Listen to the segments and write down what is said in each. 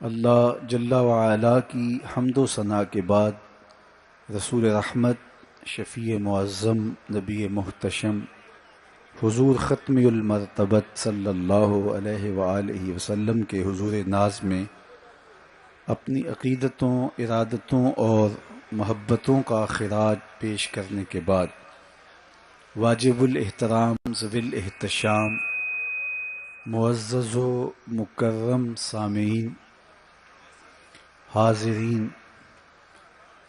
اللہ جل وعلا کی حمد و ثنا کے بعد رسول رحمت شفیع معظم نبی محتشم حضور ختم المرتبت صلی اللہ علیہ وآلہ وسلم کے حضور ناز میں اپنی عقیدتوں، ارادتوں اور محبتوں کا خراج پیش کرنے کے بعد واجب الاحترام ذوی الاحتشام معزز و مکرم سامعین، حاضرین،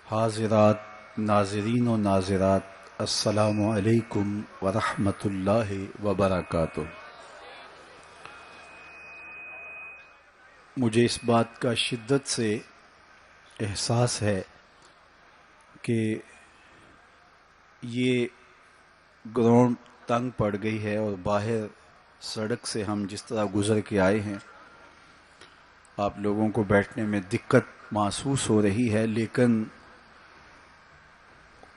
حاضرات، ناظرین و ناظرات، السلام علیکم ورحمۃ اللہ وبرکاتہ۔ مجھے اس بات کا شدت سے احساس ہے کہ یہ گراؤنڈ تنگ پڑ گئی ہے اور باہر سڑک سے ہم جس طرح گزر کے آئے ہیں آپ لوگوں کو بیٹھنے میں دقت محسوس ہو رہی ہے، لیکن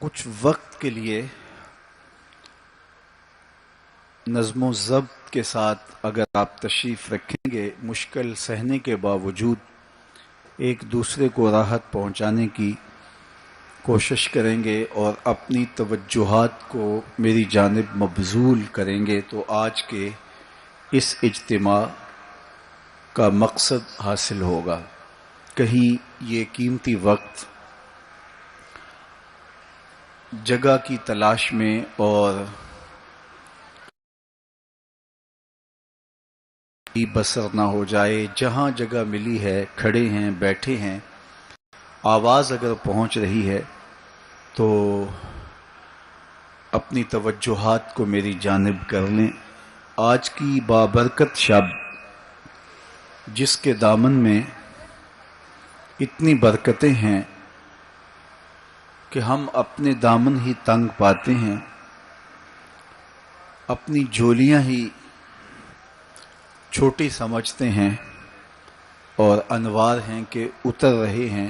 کچھ وقت کے لیے نظم و ضبط کے ساتھ اگر آپ تشریف رکھیں گے، مشکل سہنے کے باوجود ایک دوسرے کو راحت پہنچانے کی کوشش کریں گے اور اپنی توجہات کو میری جانب مبذول کریں گے تو آج کے اس اجتماع کا مقصد حاصل ہوگا۔ کہیں یہ قیمتی وقت جگہ کی تلاش میں اور بسر نہ ہو جائے۔ جہاں جگہ ملی ہے، کھڑے ہیں، بیٹھے ہیں، آواز اگر پہنچ رہی ہے تو اپنی توجہات کو میری جانب کر لیں۔ آج کی بابرکت شب جس کے دامن میں اتنی برکتیں ہیں کہ ہم اپنے دامن ہی تنگ پاتے ہیں، اپنی جھولیاں ہی چھوٹی سمجھتے ہیں اور انوار ہیں کہ اتر رہے ہیں۔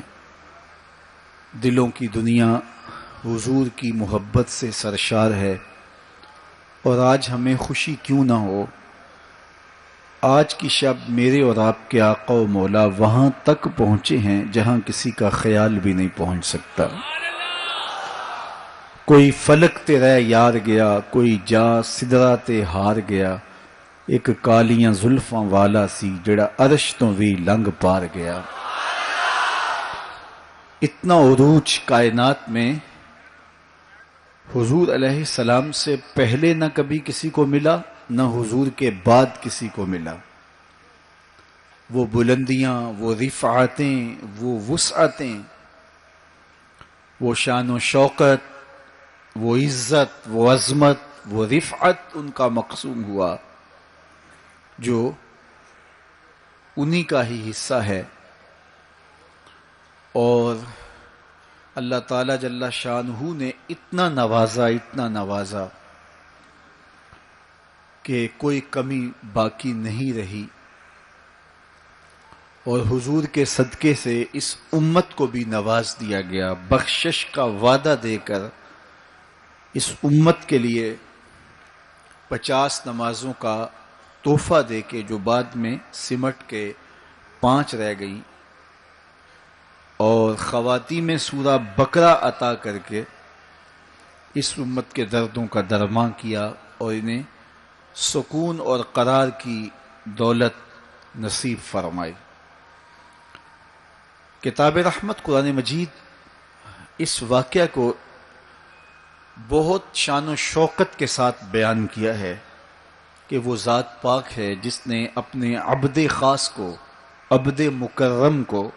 دلوں کی دنیا حضور کی محبت سے سرشار ہے، اور آج ہمیں خوشی کیوں نہ ہو۔ آج کی شب میرے اور آپ کے آقا و مولا وہاں تک پہنچے ہیں جہاں کسی کا خیال بھی نہیں پہنچ سکتا۔ کوئی فلک تے رہ یار گیا، کوئی جا سدرا تے ہار گیا، ایک کالیاں زلفاں والا سی جڑا عرش تو بھی لنگ پار گیا۔ اتنا عروج کائنات میں حضور علیہ السلام سے پہلے نہ کبھی کسی کو ملا، نہ حضور کے بعد کسی کو ملا۔ وہ بلندیاں، وہ رفعتیں، وہ وسعتیں، وہ شان و شوکت، وہ عزت، وہ عظمت، وہ رفعت ان کا مقسوم ہوا جو انہی کا ہی حصہ ہے۔ اور اللہ تعالیٰ جل شانہ نے اتنا نوازا کہ کوئی کمی باقی نہیں رہی، اور حضور کے صدقے سے اس امت کو بھی نواز دیا گیا، بخشش کا وعدہ دے کر اس امت کے لیے 50 نمازوں کا تحفہ دے کے جو بعد میں سمٹ کے 5 رہ گئیں، اور خواتین میں سورہ بقرہ عطا کر کے اس امت کے دردوں کا درمان کیا اور انہیں سکون اور قرار کی دولت نصیب فرمائی۔ کتاب رحمت قرآن مجید اس واقعہ کو بہت شان و شوکت کے ساتھ بیان کیا ہے کہ وہ ذات پاک ہے جس نے اپنے عبد خاص کو، عبد مکرم کو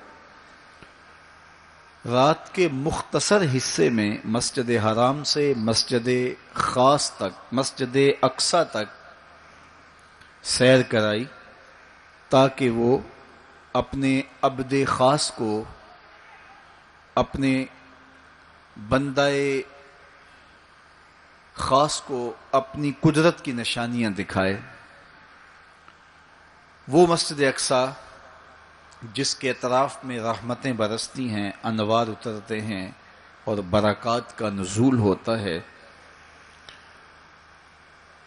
رات کے مختصر حصے میں مسجد حرام سے مسجد خاص تک، مسجد اقصی تک سیر کرائی تاکہ وہ اپنے عبد خاص کو، اپنے بندہ خاص کو اپنی قدرت کی نشانیاں دکھائے۔ وہ مسجد اقصی جس کے اطراف میں رحمتیں برستی ہیں، انوار اترتے ہیں اور برکات کا نزول ہوتا ہے،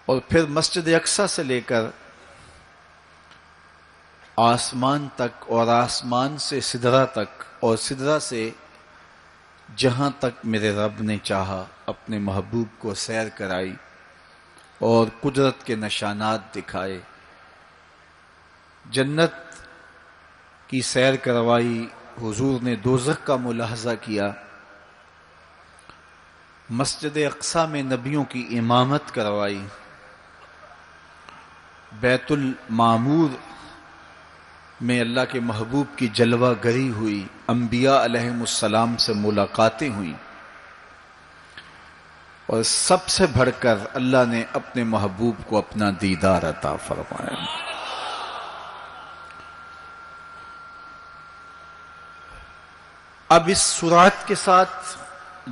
اور پھر مسجد اقصی سے لے کر آسمان تک اور آسمان سے سدرہ تک اور سدرہ سے جہاں تک میرے رب نے چاہا اپنے محبوب کو سیر کرائی اور قدرت کے نشانات دکھائے، جنت کی سیر کروائی، حضور نے دوزخ کا ملاحظہ کیا، مسجد اقصی میں نبیوں کی امامت کروائی، بیت المعمور میں اللہ کے محبوب کی جلوہ گری ہوئی، انبیاء علیہم السلام سے ملاقاتیں ہوئیں، اور سب سے بڑھ کر اللہ نے اپنے محبوب کو اپنا دیدار عطا فرمایا۔ اب اس سرعت کے ساتھ،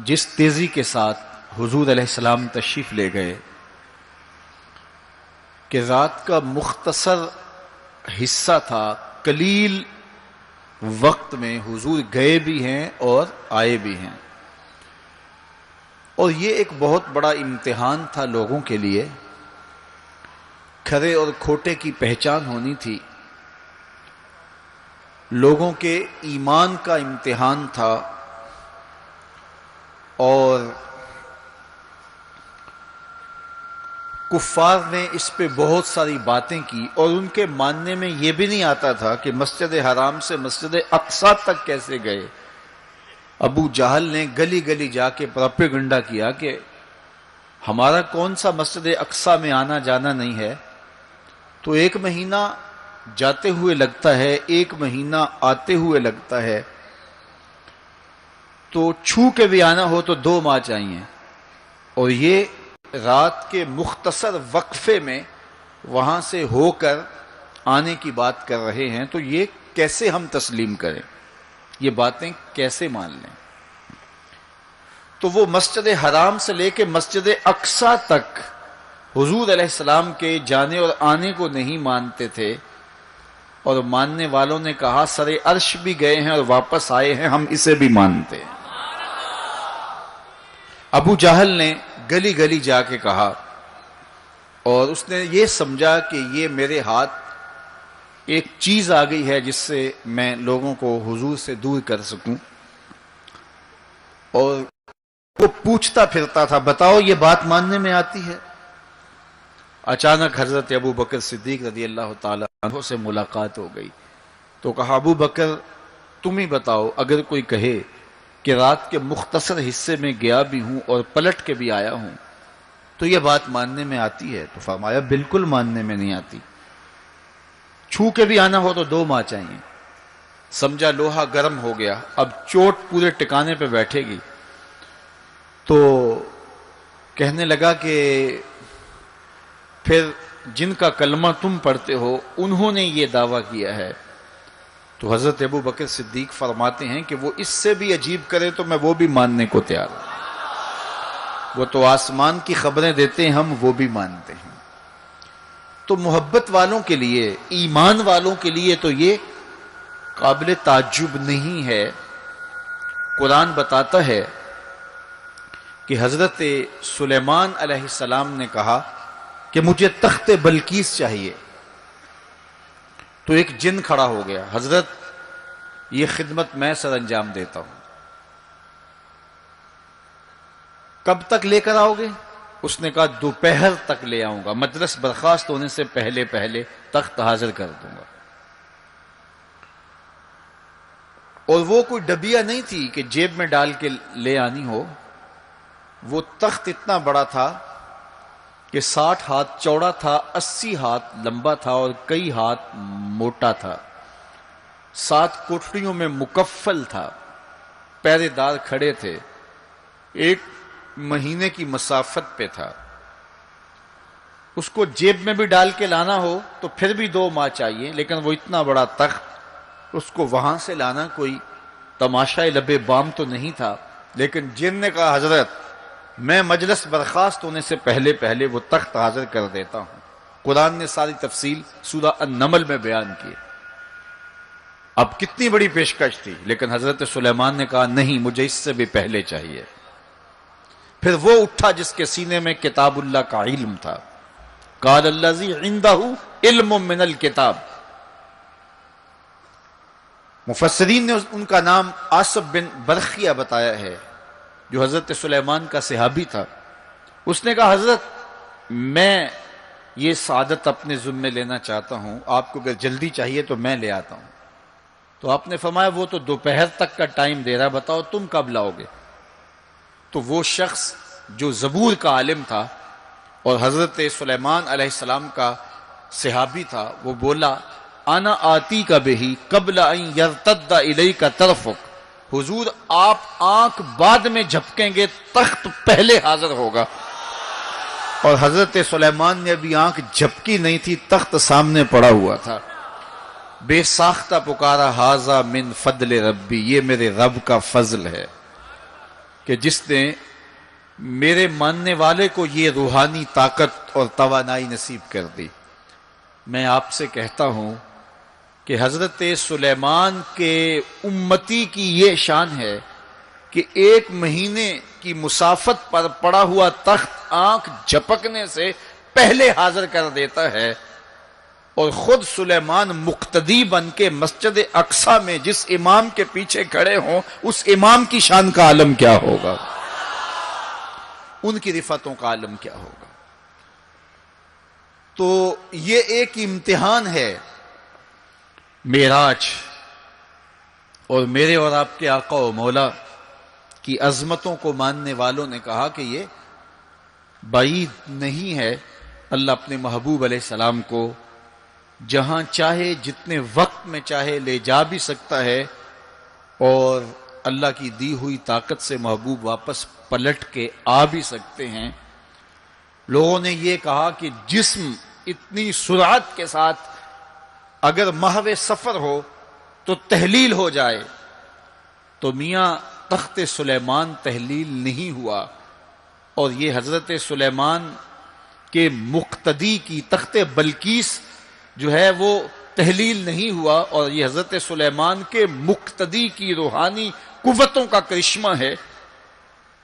جس تیزی کے ساتھ حضور علیہ السلام تشریف لے گئے کہ رات کا مختصر حصہ تھا، قلیل وقت میں حضور گئے بھی ہیں اور آئے بھی ہیں، اور یہ ایک بہت بڑا امتحان تھا لوگوں کے لیے، کھرے اور کھوٹے کی پہچان ہونی تھی، لوگوں کے ایمان کا امتحان تھا، اور کفار نے اس پہ بہت ساری باتیں کی، اور ان کے ماننے میں یہ بھی نہیں آتا تھا کہ مسجد حرام سے مسجد اقصی تک کیسے گئے۔ ابو جہل نے گلی گلی جا کے پروپیگنڈا کیا کہ ہمارا کون سا مسجد اقصی میں آنا جانا نہیں ہے، تو 1 مہینہ جاتے ہوئے لگتا ہے، 1 مہینہ آتے ہوئے لگتا ہے، تو چھو کے بھی آنا ہو تو 2 ماہ چاہیے، اور یہ رات کے مختصر وقفے میں وہاں سے ہو کر آنے کی بات کر رہے ہیں، تو یہ کیسے ہم تسلیم کریں، یہ باتیں کیسے مان لیں؟ تو وہ مسجد حرام سے لے کے مسجد اقصی تک حضور علیہ السلام کے جانے اور آنے کو نہیں مانتے تھے، اور ماننے والوں نے کہا سر عرش بھی گئے ہیں اور واپس آئے ہیں، ہم اسے بھی مانتے ہیں۔ ابو جہل نے گلی گلی جا کے کہا، اور اس نے یہ سمجھا کہ یہ میرے ہاتھ ایک چیز آ گئی ہے جس سے میں لوگوں کو حضور سے دور کر سکوں، اور وہ پوچھتا پھرتا تھا بتاؤ یہ بات ماننے میں آتی ہے؟ اچانک حضرت ابو بکر صدیق رضی اللہ تعالی عنہ سے ملاقات ہو گئی، تو کہا ابو بکر تم ہی بتاؤ، اگر کوئی کہے کہ رات کے مختصر حصے میں گیا بھی ہوں اور پلٹ کے بھی آیا ہوں تو یہ بات ماننے میں آتی ہے؟ تو فرمایا بالکل ماننے میں نہیں آتی، چھو کے بھی آنا ہو تو 2 ماہ چاہیے۔ سمجھا لوہا گرم ہو گیا، اب چوٹ پورے ٹکانے پہ بیٹھے گی، تو کہنے لگا کہ پھر جن کا کلمہ تم پڑھتے ہو انہوں نے یہ دعویٰ کیا ہے۔ تو حضرت ابو بکر صدیق فرماتے ہیں کہ وہ اس سے بھی عجیب کرے تو میں وہ بھی ماننے کو تیار ہوں، وہ تو آسمان کی خبریں دیتے ہیں، ہم وہ بھی مانتے ہیں۔ تو محبت والوں کے لیے، ایمان والوں کے لیے تو یہ قابل تعجب نہیں ہے۔ قرآن بتاتا ہے کہ حضرت سلیمان علیہ السلام نے کہا کہ مجھے تخت بلقیس چاہیے، تو ایک جن کھڑا ہو گیا، حضرت یہ خدمت میں سر انجام دیتا ہوں، کب تک لے کر آؤ گے؟ اس نے کہا دوپہر تک لے آؤں گا، مجلس برخاست ہونے سے پہلے پہلے تخت حاضر کر دوں گا۔ اور وہ کوئی ڈبیا نہیں تھی کہ جیب میں ڈال کے لے آنی ہو، وہ تخت اتنا بڑا تھا کہ 60 ہاتھ چوڑا تھا، 80 ہاتھ لمبا تھا اور کئی ہاتھ موٹا تھا، 7 کوٹریوں میں مکفل تھا، پہرے دار کھڑے تھے، 1 مہینے کی مسافت پہ تھا۔ اس کو جیب میں بھی ڈال کے لانا ہو تو پھر بھی 2 ماہ چاہیے، لیکن وہ اتنا بڑا تخت، اس کو وہاں سے لانا کوئی تماشائے لب بام تو نہیں تھا۔ لیکن جن نے کہا حضرت میں مجلس برخاست ہونے سے پہلے پہلے وہ تخت حاضر کر دیتا ہوں۔ قرآن نے ساری تفصیل سورہ النمل میں بیان کی۔ اب کتنی بڑی پیشکش تھی، لیکن حضرت سلیمان نے کہا نہیں، مجھے اس سے بھی پہلے چاہیے۔ پھر وہ اٹھا جس کے سینے میں کتاب اللہ کا علم تھا، قال الذی عنده علم من الکتاب، مفسرین نے ان کا نام آصف بن برخیہ بتایا ہے، جو حضرت سلیمان کا صحابی تھا۔ اس نے کہا حضرت میں یہ سعادت اپنے ذمے لینا چاہتا ہوں، آپ کو اگر جلدی چاہیے تو میں لے آتا ہوں۔ تو آپ نے فرمایا وہ تو دوپہر تک کا ٹائم دے رہا، بتاؤ تم کب لاؤ گے؟ تو وہ شخص جو زبور کا عالم تھا اور حضرت سلیمان علیہ السلام کا صحابی تھا، وہ بولا انا آتی کا بہی قبل ان یرتد الیک طرفک، حضور آپ آنکھ بعد میں جھپکیں گے، تخت پہلے حاضر ہوگا۔ اور حضرت سلیمان نے ابھی آنکھ جھپکی نہیں تھی، تخت سامنے پڑا ہوا تھا۔ بے ساختہ پکارا ھذا من فضل ربی، یہ میرے رب کا فضل ہے کہ جس نے میرے ماننے والے کو یہ روحانی طاقت اور توانائی نصیب کر دی۔ میں آپ سے کہتا ہوں کہ حضرت سلیمان کے امتی کی یہ شان ہے کہ 1 مہینے کی مسافت پر پڑا ہوا تخت آنکھ جھپکنے سے پہلے حاضر کر دیتا ہے، اور خود سلیمان مقتدی بن کے مسجد اقصی میں جس امام کے پیچھے کھڑے ہوں، اس امام کی شان کا عالم کیا ہوگا، ان کی رفعتوں کا عالم کیا ہوگا۔ تو یہ ایک امتحان ہے معراج، اور میرے اور آپ کے آقا و مولا کی عظمتوں کو ماننے والوں نے کہا کہ یہ بعید نہیں ہے، اللہ اپنے محبوب علیہ السلام کو جہاں چاہے جتنے وقت میں چاہے لے جا بھی سکتا ہے، اور اللہ کی دی ہوئی طاقت سے محبوب واپس پلٹ کے آ بھی سکتے ہیں۔ لوگوں نے یہ کہا کہ جسم اتنی سرعت کے ساتھ اگر محو سفر ہو تو تحلیل ہو جائے، تو میاں تخت سلیمان تحلیل نہیں ہوا، اور یہ حضرت سلیمان کے مقتدی کی تخت بلقیس جو ہے وہ تحلیل نہیں ہوا، اور یہ حضرت سلیمان کے مقتدی کی روحانی قوتوں کا کرشمہ ہے۔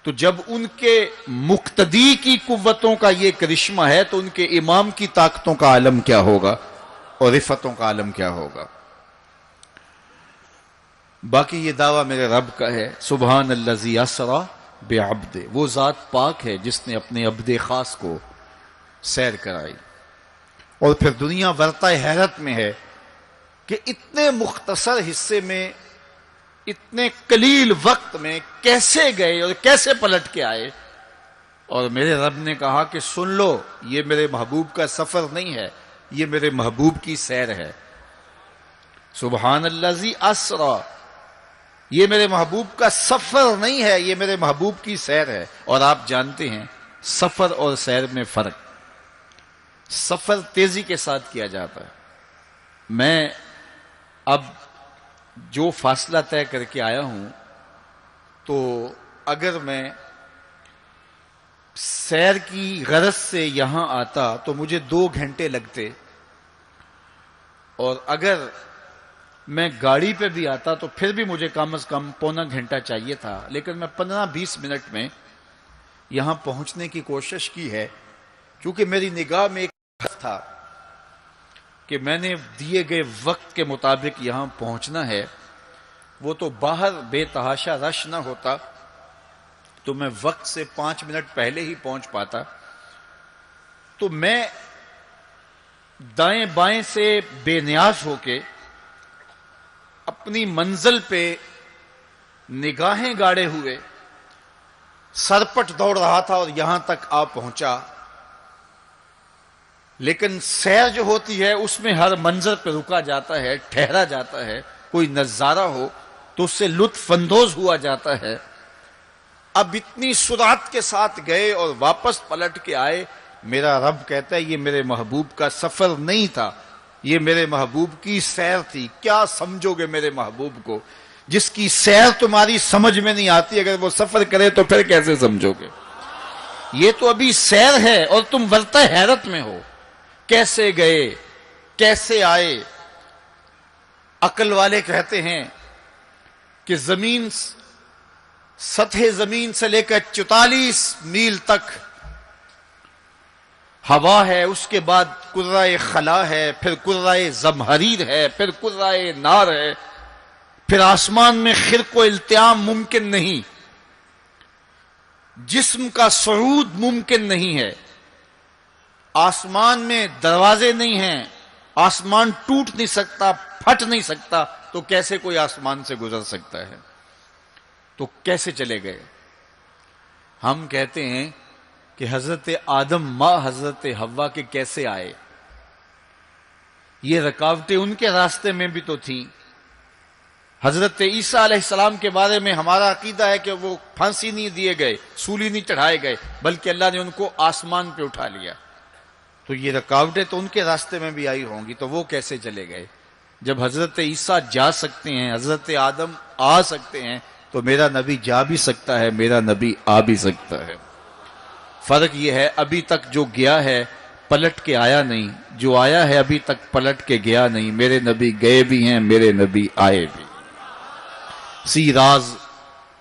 تو جب ان کے مقتدی کی قوتوں کا یہ کرشمہ ہے تو ان کے امام کی طاقتوں کا عالم کیا ہوگا اور رفعتوں کا عالم کیا ہوگا۔ باقی یہ دعویٰ میرے رب کا ہے، سبحان الذی اسری بعبدہ، وہ ذات پاک ہے جس نے اپنے عبد خاص کو سیر کرائی۔ اور پھر دنیا ورطہ حیرت میں ہے کہ اتنے مختصر حصے میں، اتنے قلیل وقت میں کیسے گئے اور کیسے پلٹ کے آئے۔ اور میرے رب نے کہا کہ سن لو، یہ میرے محبوب کا سفر نہیں ہے، یہ میرے محبوب کی سیر ہے۔ سبحان الذی اسری، یہ میرے محبوب کا سفر نہیں ہے، یہ میرے محبوب کی سیر ہے۔ اور آپ جانتے ہیں سفر اور سیر میں فرق، سفر تیزی کے ساتھ کیا جاتا ہے۔ میں اب جو فاصلہ طے کر کے آیا ہوں، تو اگر میں سیر کی غرض سے یہاں آتا تو مجھے 2 گھنٹے لگتے، اور اگر میں گاڑی پہ بھی آتا تو پھر بھی مجھے کم از کم پونا گھنٹہ چاہیے تھا، لیکن میں 15-20 منٹ میں یہاں پہنچنے کی کوشش کی ہے، کیونکہ میری نگاہ میں ایک ہدف تھا کہ میں نے دیے گئے وقت کے مطابق یہاں پہنچنا ہے۔ وہ تو باہر بے تحاشا رش نہ ہوتا تو میں وقت سے 5 منٹ پہلے ہی پہنچ پاتا۔ تو میں دائیں بائیں سے بے نیاز ہو کے اپنی منزل پہ نگاہیں گاڑے ہوئے سرپٹ دوڑ رہا تھا اور یہاں تک آ پہنچا۔ لیکن سیر جو ہوتی ہے اس میں ہر منظر پہ رکا جاتا ہے، ٹھہرا جاتا ہے، کوئی نظارہ ہو تو اس سے لطف اندوز ہوا جاتا ہے۔ اب اتنی سرعت کے ساتھ گئے اور واپس پلٹ کے آئے، میرا رب کہتا ہے یہ میرے محبوب کا سفر نہیں تھا، یہ میرے محبوب کی سیر تھی۔ کیا سمجھو گے میرے محبوب کو؟ جس کی سیر تمہاری سمجھ میں نہیں آتی، اگر وہ سفر کرے تو پھر کیسے سمجھو گے؟ یہ تو ابھی سیر ہے اور تم ورطہ حیرت میں ہو، کیسے گئے کیسے آئے۔ عقل والے کہتے ہیں کہ زمین، سطح زمین سے لے کر 44 میل تک ہوا ہے، اس کے بعد کرۂ خلا ہے، پھر کرۂ زمہریر ہے، پھر کرۂ نار ہے، پھر آسمان میں خرق و التیام ممکن نہیں، جسم کا صعود ممکن نہیں ہے، آسمان میں دروازے نہیں ہیں، آسمان ٹوٹ نہیں سکتا، پھٹ نہیں سکتا، تو کیسے کوئی آسمان سے گزر سکتا ہے؟ تو کیسے چلے گئے؟ ہم کہتے ہیں کہ حضرت آدم ماں حضرت حوا کے کیسے آئے؟ یہ رکاوٹیں ان کے راستے میں بھی تو تھیں۔ حضرت عیسیٰ علیہ السلام کے بارے میں ہمارا عقیدہ ہے کہ وہ پھانسی نہیں دیے گئے، سولی نہیں چڑھائے گئے، بلکہ اللہ نے ان کو آسمان پہ اٹھا لیا۔ تو یہ رکاوٹیں تو ان کے راستے میں بھی آئی ہوں گی، تو وہ کیسے چلے گئے؟ جب حضرت عیسیٰ جا سکتے ہیں، حضرت آدم آ سکتے ہیں، تو میرا نبی جا بھی سکتا ہے، میرا نبی آ بھی سکتا ہے۔ فرق یہ ہے ابھی تک جو گیا ہے پلٹ کے آیا نہیں، جو آیا ہے ابھی تک پلٹ کے گیا نہیں۔ میرے نبی گئے بھی ہیں، میرے نبی آئے بھی۔ سی راز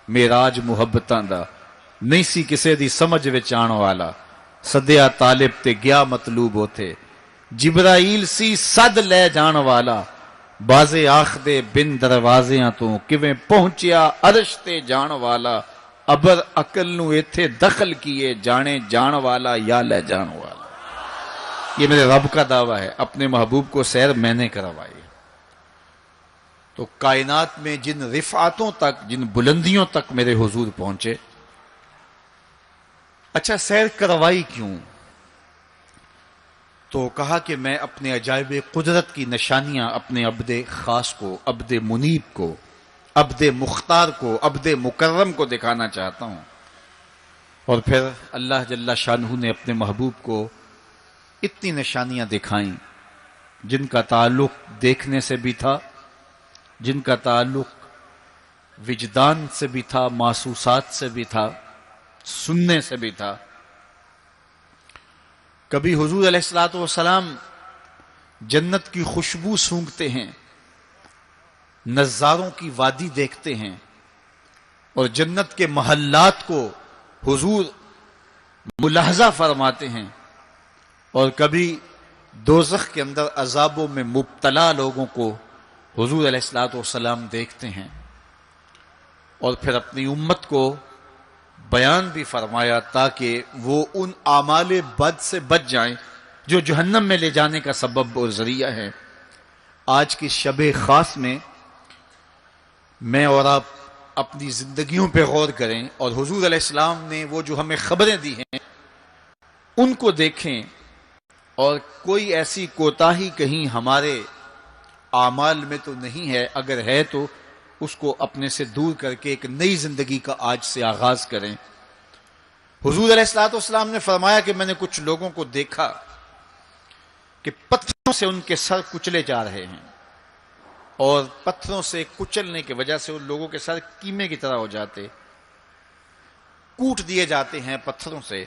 میراج محبتاں دا نہیں سی کسے دی سمجھ وچ آن والا، سدیا طالب تے گیا مطلوب ہوتے، جبرائیل سی صد لے جان والا، بازے آخ دے بن دروازیاں تو کیویں پہنچیا عرش تے جان والا، ابر عقل نو ایتھے دخل کیے جانے جان والا یا لے جان والا۔ یہ میرے رب کا دعویٰ ہے، اپنے محبوب کو سیر میں نے کروائی۔ تو کائنات میں جن رفعتوں تک، جن بلندیوں تک میرے حضور پہنچے، اچھا سیر کروائی کیوں؟ تو کہا کہ میں اپنے عجائب قدرت کی نشانیاں اپنے عبد خاص کو، عبد منیب کو، عبد مختار کو، عبد مکرم کو دکھانا چاہتا ہوں۔ اور پھر اللہ جل شانہ نے اپنے محبوب کو اتنی نشانیاں دکھائیں جن کا تعلق دیکھنے سے بھی تھا، جن کا تعلق وجدان سے بھی تھا، محسوسات سے بھی تھا، سننے سے بھی تھا۔ کبھی حضور علیہ الصلوۃ والسلام جنت کی خوشبو سونگھتے ہیں، نظاروں کی وادی دیکھتے ہیں، اور جنت کے محلات کو حضور ملاحظہ فرماتے ہیں، اور کبھی دوزخ کے اندر عذابوں میں مبتلا لوگوں کو حضور علیہ الصلوۃ والسلام دیکھتے ہیں، اور پھر اپنی امت کو بیان بھی فرمایا تاکہ وہ ان اعمال بد سے بچ جائیں جو جہنم میں لے جانے کا سبب اور ذریعہ ہے۔ آج کی شب خاص میں میں اور آپ اپنی زندگیوں پہ غور کریں، اور حضور علیہ السلام نے وہ جو ہمیں خبریں دی ہیں ان کو دیکھیں، اور کوئی ایسی کوتاہی کہیں ہمارے اعمال میں تو نہیں ہے، اگر ہے تو اس کو اپنے سے دور کر کے ایک نئی زندگی کا آج سے آغاز کریں۔ حضور علیہ الصلوۃ والسلام نے فرمایا کہ میں نے کچھ لوگوں کو دیکھا کہ پتھروں سے ان کے سر کچلے جا رہے ہیں، اور پتھروں سے کچلنے کی وجہ سے ان لوگوں کے سر کیمے کی طرح ہو جاتے، کوٹ دیے جاتے ہیں پتھروں سے،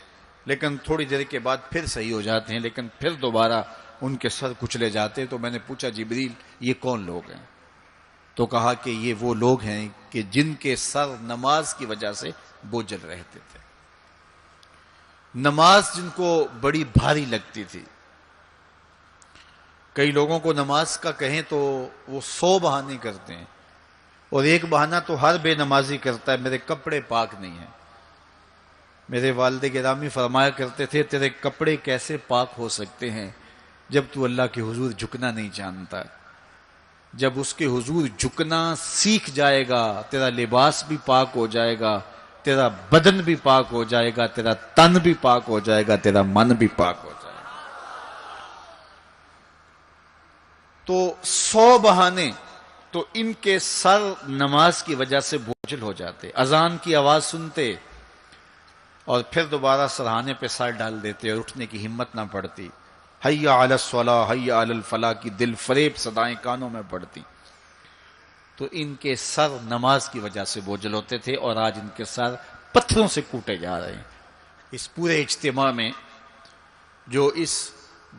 لیکن تھوڑی دیر کے بعد پھر صحیح ہو جاتے ہیں، لیکن پھر دوبارہ ان کے سر کچلے جاتے۔ تو میں نے پوچھا جبریل یہ کون لوگ ہیں؟ تو کہا کہ یہ وہ لوگ ہیں کہ جن کے سر نماز کی وجہ سے بوجھل رہتے تھے، نماز جن کو بڑی بھاری لگتی تھی۔ کئی لوگوں کو نماز کا کہیں تو وہ 100 بہانے کرتے ہیں، اور ایک بہانہ تو ہر بے نمازی کرتا ہے، میرے کپڑے پاک نہیں ہیں۔ میرے والد گرامی فرمایا کرتے تھے تیرے کپڑے کیسے پاک ہو سکتے ہیں جب تو اللہ کے حضور جھکنا نہیں جانتا؟ جب اس کے حضور جھکنا سیکھ جائے گا تیرا لباس بھی پاک ہو جائے گا، تیرا بدن بھی پاک ہو جائے گا، تیرا تن بھی پاک ہو جائے گا، تیرا من بھی پاک ہو جائے گا۔ تو 100 بہانے، تو ان کے سر نماز کی وجہ سے بوجھل ہو جاتے، اذان کی آواز سنتے اور پھر دوبارہ سرہانے پہ سر ڈال دیتے اور اٹھنے کی ہمت نہ پڑتی۔ حی علی الصلاۃ حی علی الفلاح کی دل فریب صدائیں کانوں میں پڑتی۔ تو ان کے سر نماز کی وجہ سے بوجھل ہوتے تھے، اور آج ان کے سر پتھروں سے کوٹے جا رہے ہیں۔ اس پورے اجتماع میں جو اس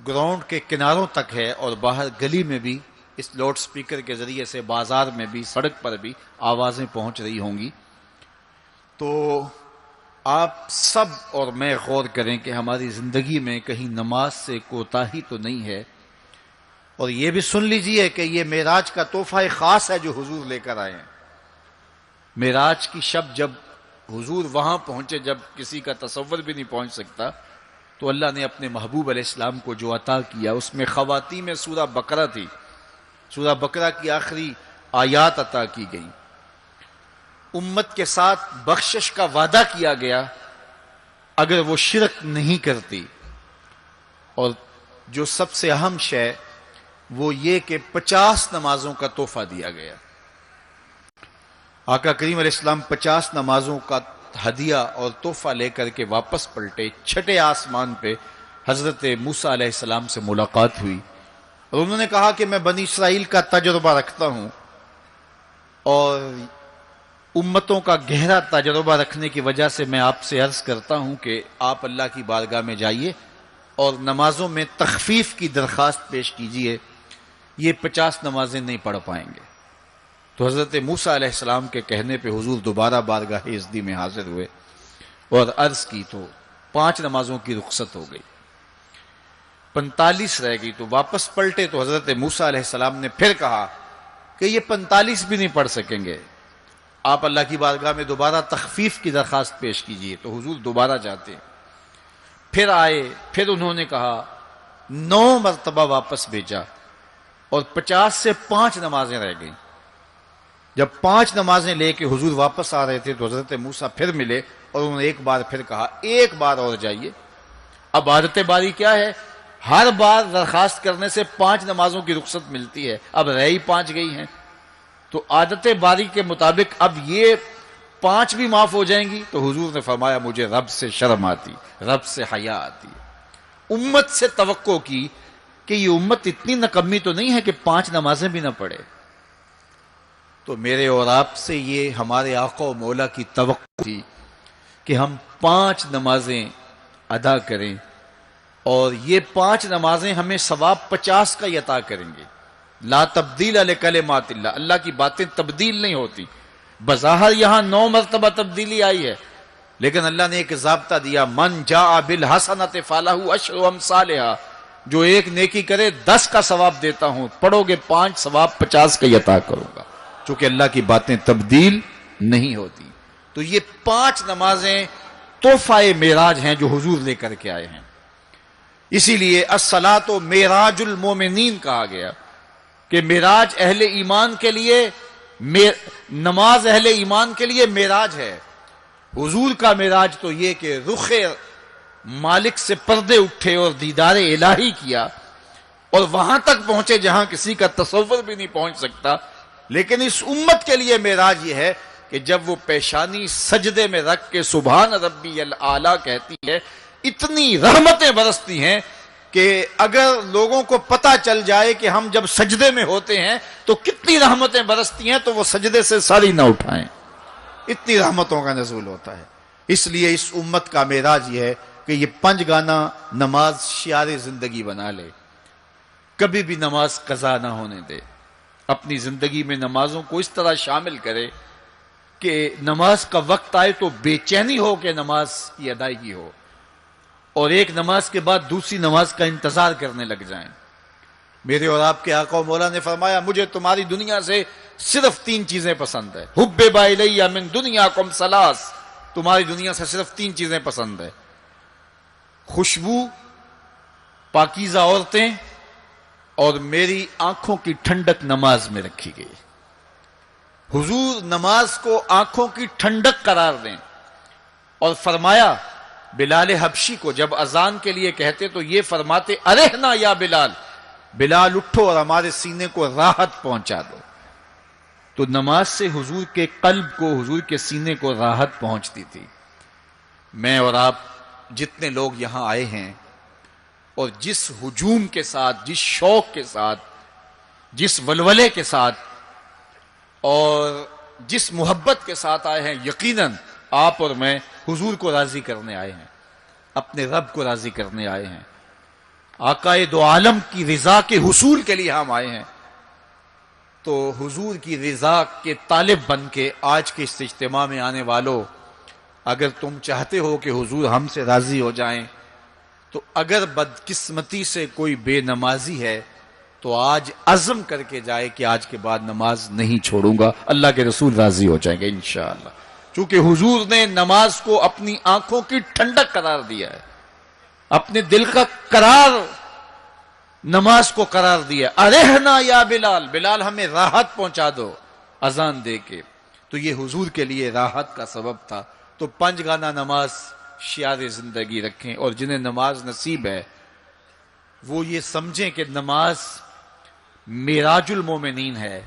گراؤنڈ کے کناروں تک ہے اور باہر گلی میں بھی اس لاؤڈ سپیکر کے ذریعے سے، بازار میں بھی، سڑک پر بھی آوازیں پہنچ رہی ہوں گی، تو آپ سب اور میں غور کریں کہ ہماری زندگی میں کہیں نماز سے کوتاہی تو نہیں ہے، اور یہ بھی سن لیجئے کہ یہ معراج کا تحفہ خاص ہے جو حضور لے کر آئے ہیں۔ معراج کی شب جب حضور وہاں پہنچے، جب کسی کا تصور بھی نہیں پہنچ سکتا، تو اللہ نے اپنے محبوب علیہ السلام کو جو عطا کیا اس میں خواتین میں سورہ بقرہ تھی، سورہ بقرہ کی آخری آیات عطا کی گئی، امت کے ساتھ بخشش کا وعدہ کیا گیا اگر وہ شرک نہیں کرتی، اور جو سب سے اہم شے وہ یہ کہ 50 نمازوں کا تحفہ دیا گیا۔ آقا کریم علیہ السلام 50 نمازوں کا ہدیہ اور تحفہ لے کر کے واپس پلٹے۔ چھٹے آسمان پہ حضرت موسیٰ علیہ السلام سے ملاقات ہوئی اور انہوں نے کہا کہ میں بنی اسرائیل کا تجربہ رکھتا ہوں، اور امتوں کا گہرا تجربہ رکھنے کی وجہ سے میں آپ سے عرض کرتا ہوں کہ آپ اللہ کی بارگاہ میں جائیے اور نمازوں میں تخفیف کی درخواست پیش کیجئے، یہ 50 نمازیں نہیں پڑھ پائیں گے۔ تو حضرت موسیٰ علیہ السلام کے کہنے پہ حضور دوبارہ بارگاہ عزدی میں حاضر ہوئے اور عرض کی تو 5 نمازوں کی رخصت ہو گئی، 45 رہ گئی، تو واپس پلٹے تو حضرت موسیٰ علیہ السلام نے پھر کہا کہ یہ 45 بھی نہیں پڑھ سکیں گے، آپ اللہ کی بارگاہ میں دوبارہ تخفیف کی درخواست پیش کیجئے۔ تو حضور دوبارہ جاتے، پھر آئے، پھر انہوں نے کہا، 9 مرتبہ واپس بھیجا اور 50 سے 5 نمازیں رہ گئیں۔ جب 5 نمازیں لے کے حضور واپس آ رہے تھے تو حضرت موسیٰ پھر ملے اور انہوں نے ایک بار پھر کہا ایک بار اور جائیے۔ اب عادت باری کیا ہے، ہر بار درخواست کرنے سے 5 نمازوں کی رخصت ملتی ہے، اب رہ ہی 5 گئی ہیں، تو عادت باری کے مطابق اب یہ 5 بھی معاف ہو جائیں گی۔ تو حضور نے فرمایا مجھے رب سے شرم آتی، رب سے حیا آتی۔ امت سے توقع کی کہ یہ امت اتنی نکمی تو نہیں ہے کہ 5 نمازیں بھی نہ پڑھے۔ تو میرے اور آپ سے یہ ہمارے آقا و مولا کی توقع تھی کہ ہم 5 نمازیں ادا کریں، اور یہ 5 نمازیں ہمیں ثواب 50 کا ہی عطا کریں گے۔ لا تبدیل لکلمات اللہ، اللہ کی باتیں تبدیل نہیں ہوتی۔ بظاہر یہاں 9 مرتبہ تبدیلی آئی ہے، لیکن اللہ نے ایک ضابطہ دیا، من جاء بالحسنۃ فلہ عشر امثالھا، جو ایک نیکی کرے 10 کا ثواب دیتا ہوں، پڑھو گے 5 ثواب 50 کا ہی عطا کروں گا، چونکہ اللہ کی باتیں تبدیل نہیں ہوتی۔ تو یہ 5 نمازیں تحفہ معراج ہیں جو حضور لے کر کے آئے ہیں، اسی لیے الصلاۃ معراج المومنین کہا گیا کہ معراج اہل ایمان کے لیے، نماز اہل ایمان کے لیے معراج ہے۔ حضور کا معراج تو یہ کہ رخ مالک سے پردے اٹھے اور دیدار الہی کیا، اور وہاں تک پہنچے جہاں کسی کا تصور بھی نہیں پہنچ سکتا۔ لیکن اس امت کے لیے معراج یہ ہے کہ جب وہ پیشانی سجدے میں رکھ کے سبحان ربی الاعلیٰ کہتی ہے، اتنی رحمتیں برستی ہیں کہ اگر لوگوں کو پتہ چل جائے کہ ہم جب سجدے میں ہوتے ہیں تو کتنی رحمتیں برستی ہیں، تو وہ سجدے سے ساری نہ اٹھائیں، اتنی رحمتوں کا نزول ہوتا ہے۔ اس لیے اس امت کا معراج یہ ہے کہ یہ 5 گانا نماز شعار زندگی بنا لے، کبھی بھی نماز قضا نہ ہونے دے، اپنی زندگی میں نمازوں کو اس طرح شامل کرے کہ نماز کا وقت آئے تو بے چینی ہو کہ نماز کی ادائیگی ہو، اور ایک نماز کے بعد دوسری نماز کا انتظار کرنے لگ جائیں۔ میرے اور آپ کے آقا و مولا نے فرمایا مجھے تمہاری دنیا سے صرف 3 چیزیں پسند ہے، حبب الی من دنیاکم ثلاث، تمہاری دنیا سے صرف 3 چیزیں پسند ہے، خوشبو، پاکیزہ عورتیں، اور میری آنکھوں کی ٹھنڈک نماز میں رکھی گئی۔ حضور نماز کو آنکھوں کی ٹھنڈک قرار دیں، اور فرمایا بلال حبشی کو جب اذان کے لیے کہتے تو یہ فرماتے ارحنا یا بلال، بلال اٹھو اور ہمارے سینے کو راحت پہنچا دو۔ تو نماز سے حضور کے قلب کو، حضور کے سینے کو راحت پہنچتی تھی۔ میں اور آپ جتنے لوگ یہاں آئے ہیں اور جس ہجوم کے ساتھ، جس شوق کے ساتھ، جس ولولے کے ساتھ اور جس محبت کے ساتھ آئے ہیں، یقیناً آپ اور میں حضور کو راضی کرنے آئے ہیں، اپنے رب کو راضی کرنے آئے ہیں، آقا دو عالم کی رضا کے حصول کے لیے ہم آئے ہیں۔ تو حضور کی رضا کے طالب بن کے آج کے اس اجتماع میں آنے والوں، اگر تم چاہتے ہو کہ حضور ہم سے راضی ہو جائیں، تو اگر بدقسمتی سے کوئی بے نمازی ہے تو آج عزم کر کے جائے کہ آج کے بعد نماز نہیں چھوڑوں گا، اللہ کے رسول راضی ہو جائیں گے انشاءاللہ۔ چونکہ حضور نے نماز کو اپنی آنکھوں کی ٹھنڈک قرار دیا ہے، اپنے دل کا قرار نماز کو قرار دیا۔ ارحنا یا بلال، بلال ہمیں راحت پہنچا دو اذان دے کے۔ تو یہ حضور کے لیے راحت کا سبب تھا۔ تو 5 گانا نماز شعار زندگی رکھیں، اور جنہیں نماز نصیب ہے وہ یہ سمجھیں کہ نماز معراج المومنین ہے،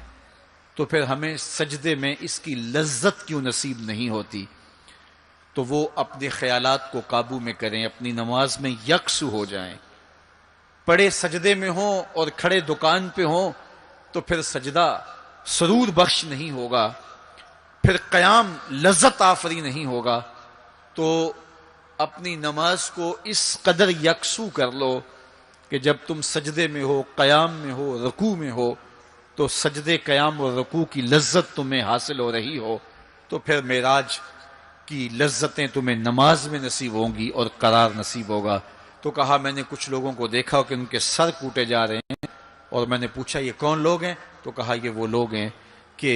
تو پھر ہمیں سجدے میں اس کی لذت کیوں نصیب نہیں ہوتی؟ تو وہ اپنے خیالات کو قابو میں کریں، اپنی نماز میں یکسو ہو جائیں۔ پڑے سجدے میں ہوں اور کھڑے دکان پہ ہوں تو پھر سجدہ سرور بخش نہیں ہوگا، پھر قیام لذت آفری نہیں ہوگا۔ تو اپنی نماز کو اس قدر یکسو کر لو کہ جب تم سجدے میں ہو، قیام میں ہو، رکوع میں ہو، تو سجدے، قیام اور رکوع کی لذت تمہیں حاصل ہو رہی ہو، تو پھر معراج کی لذتیں تمہیں نماز میں نصیب ہوں گی اور قرار نصیب ہوگا۔ تو کہا میں نے کچھ لوگوں کو دیکھا کہ ان کے سر کوٹے جا رہے ہیں، اور میں نے پوچھا یہ کون لوگ ہیں؟ تو کہا یہ وہ لوگ ہیں کہ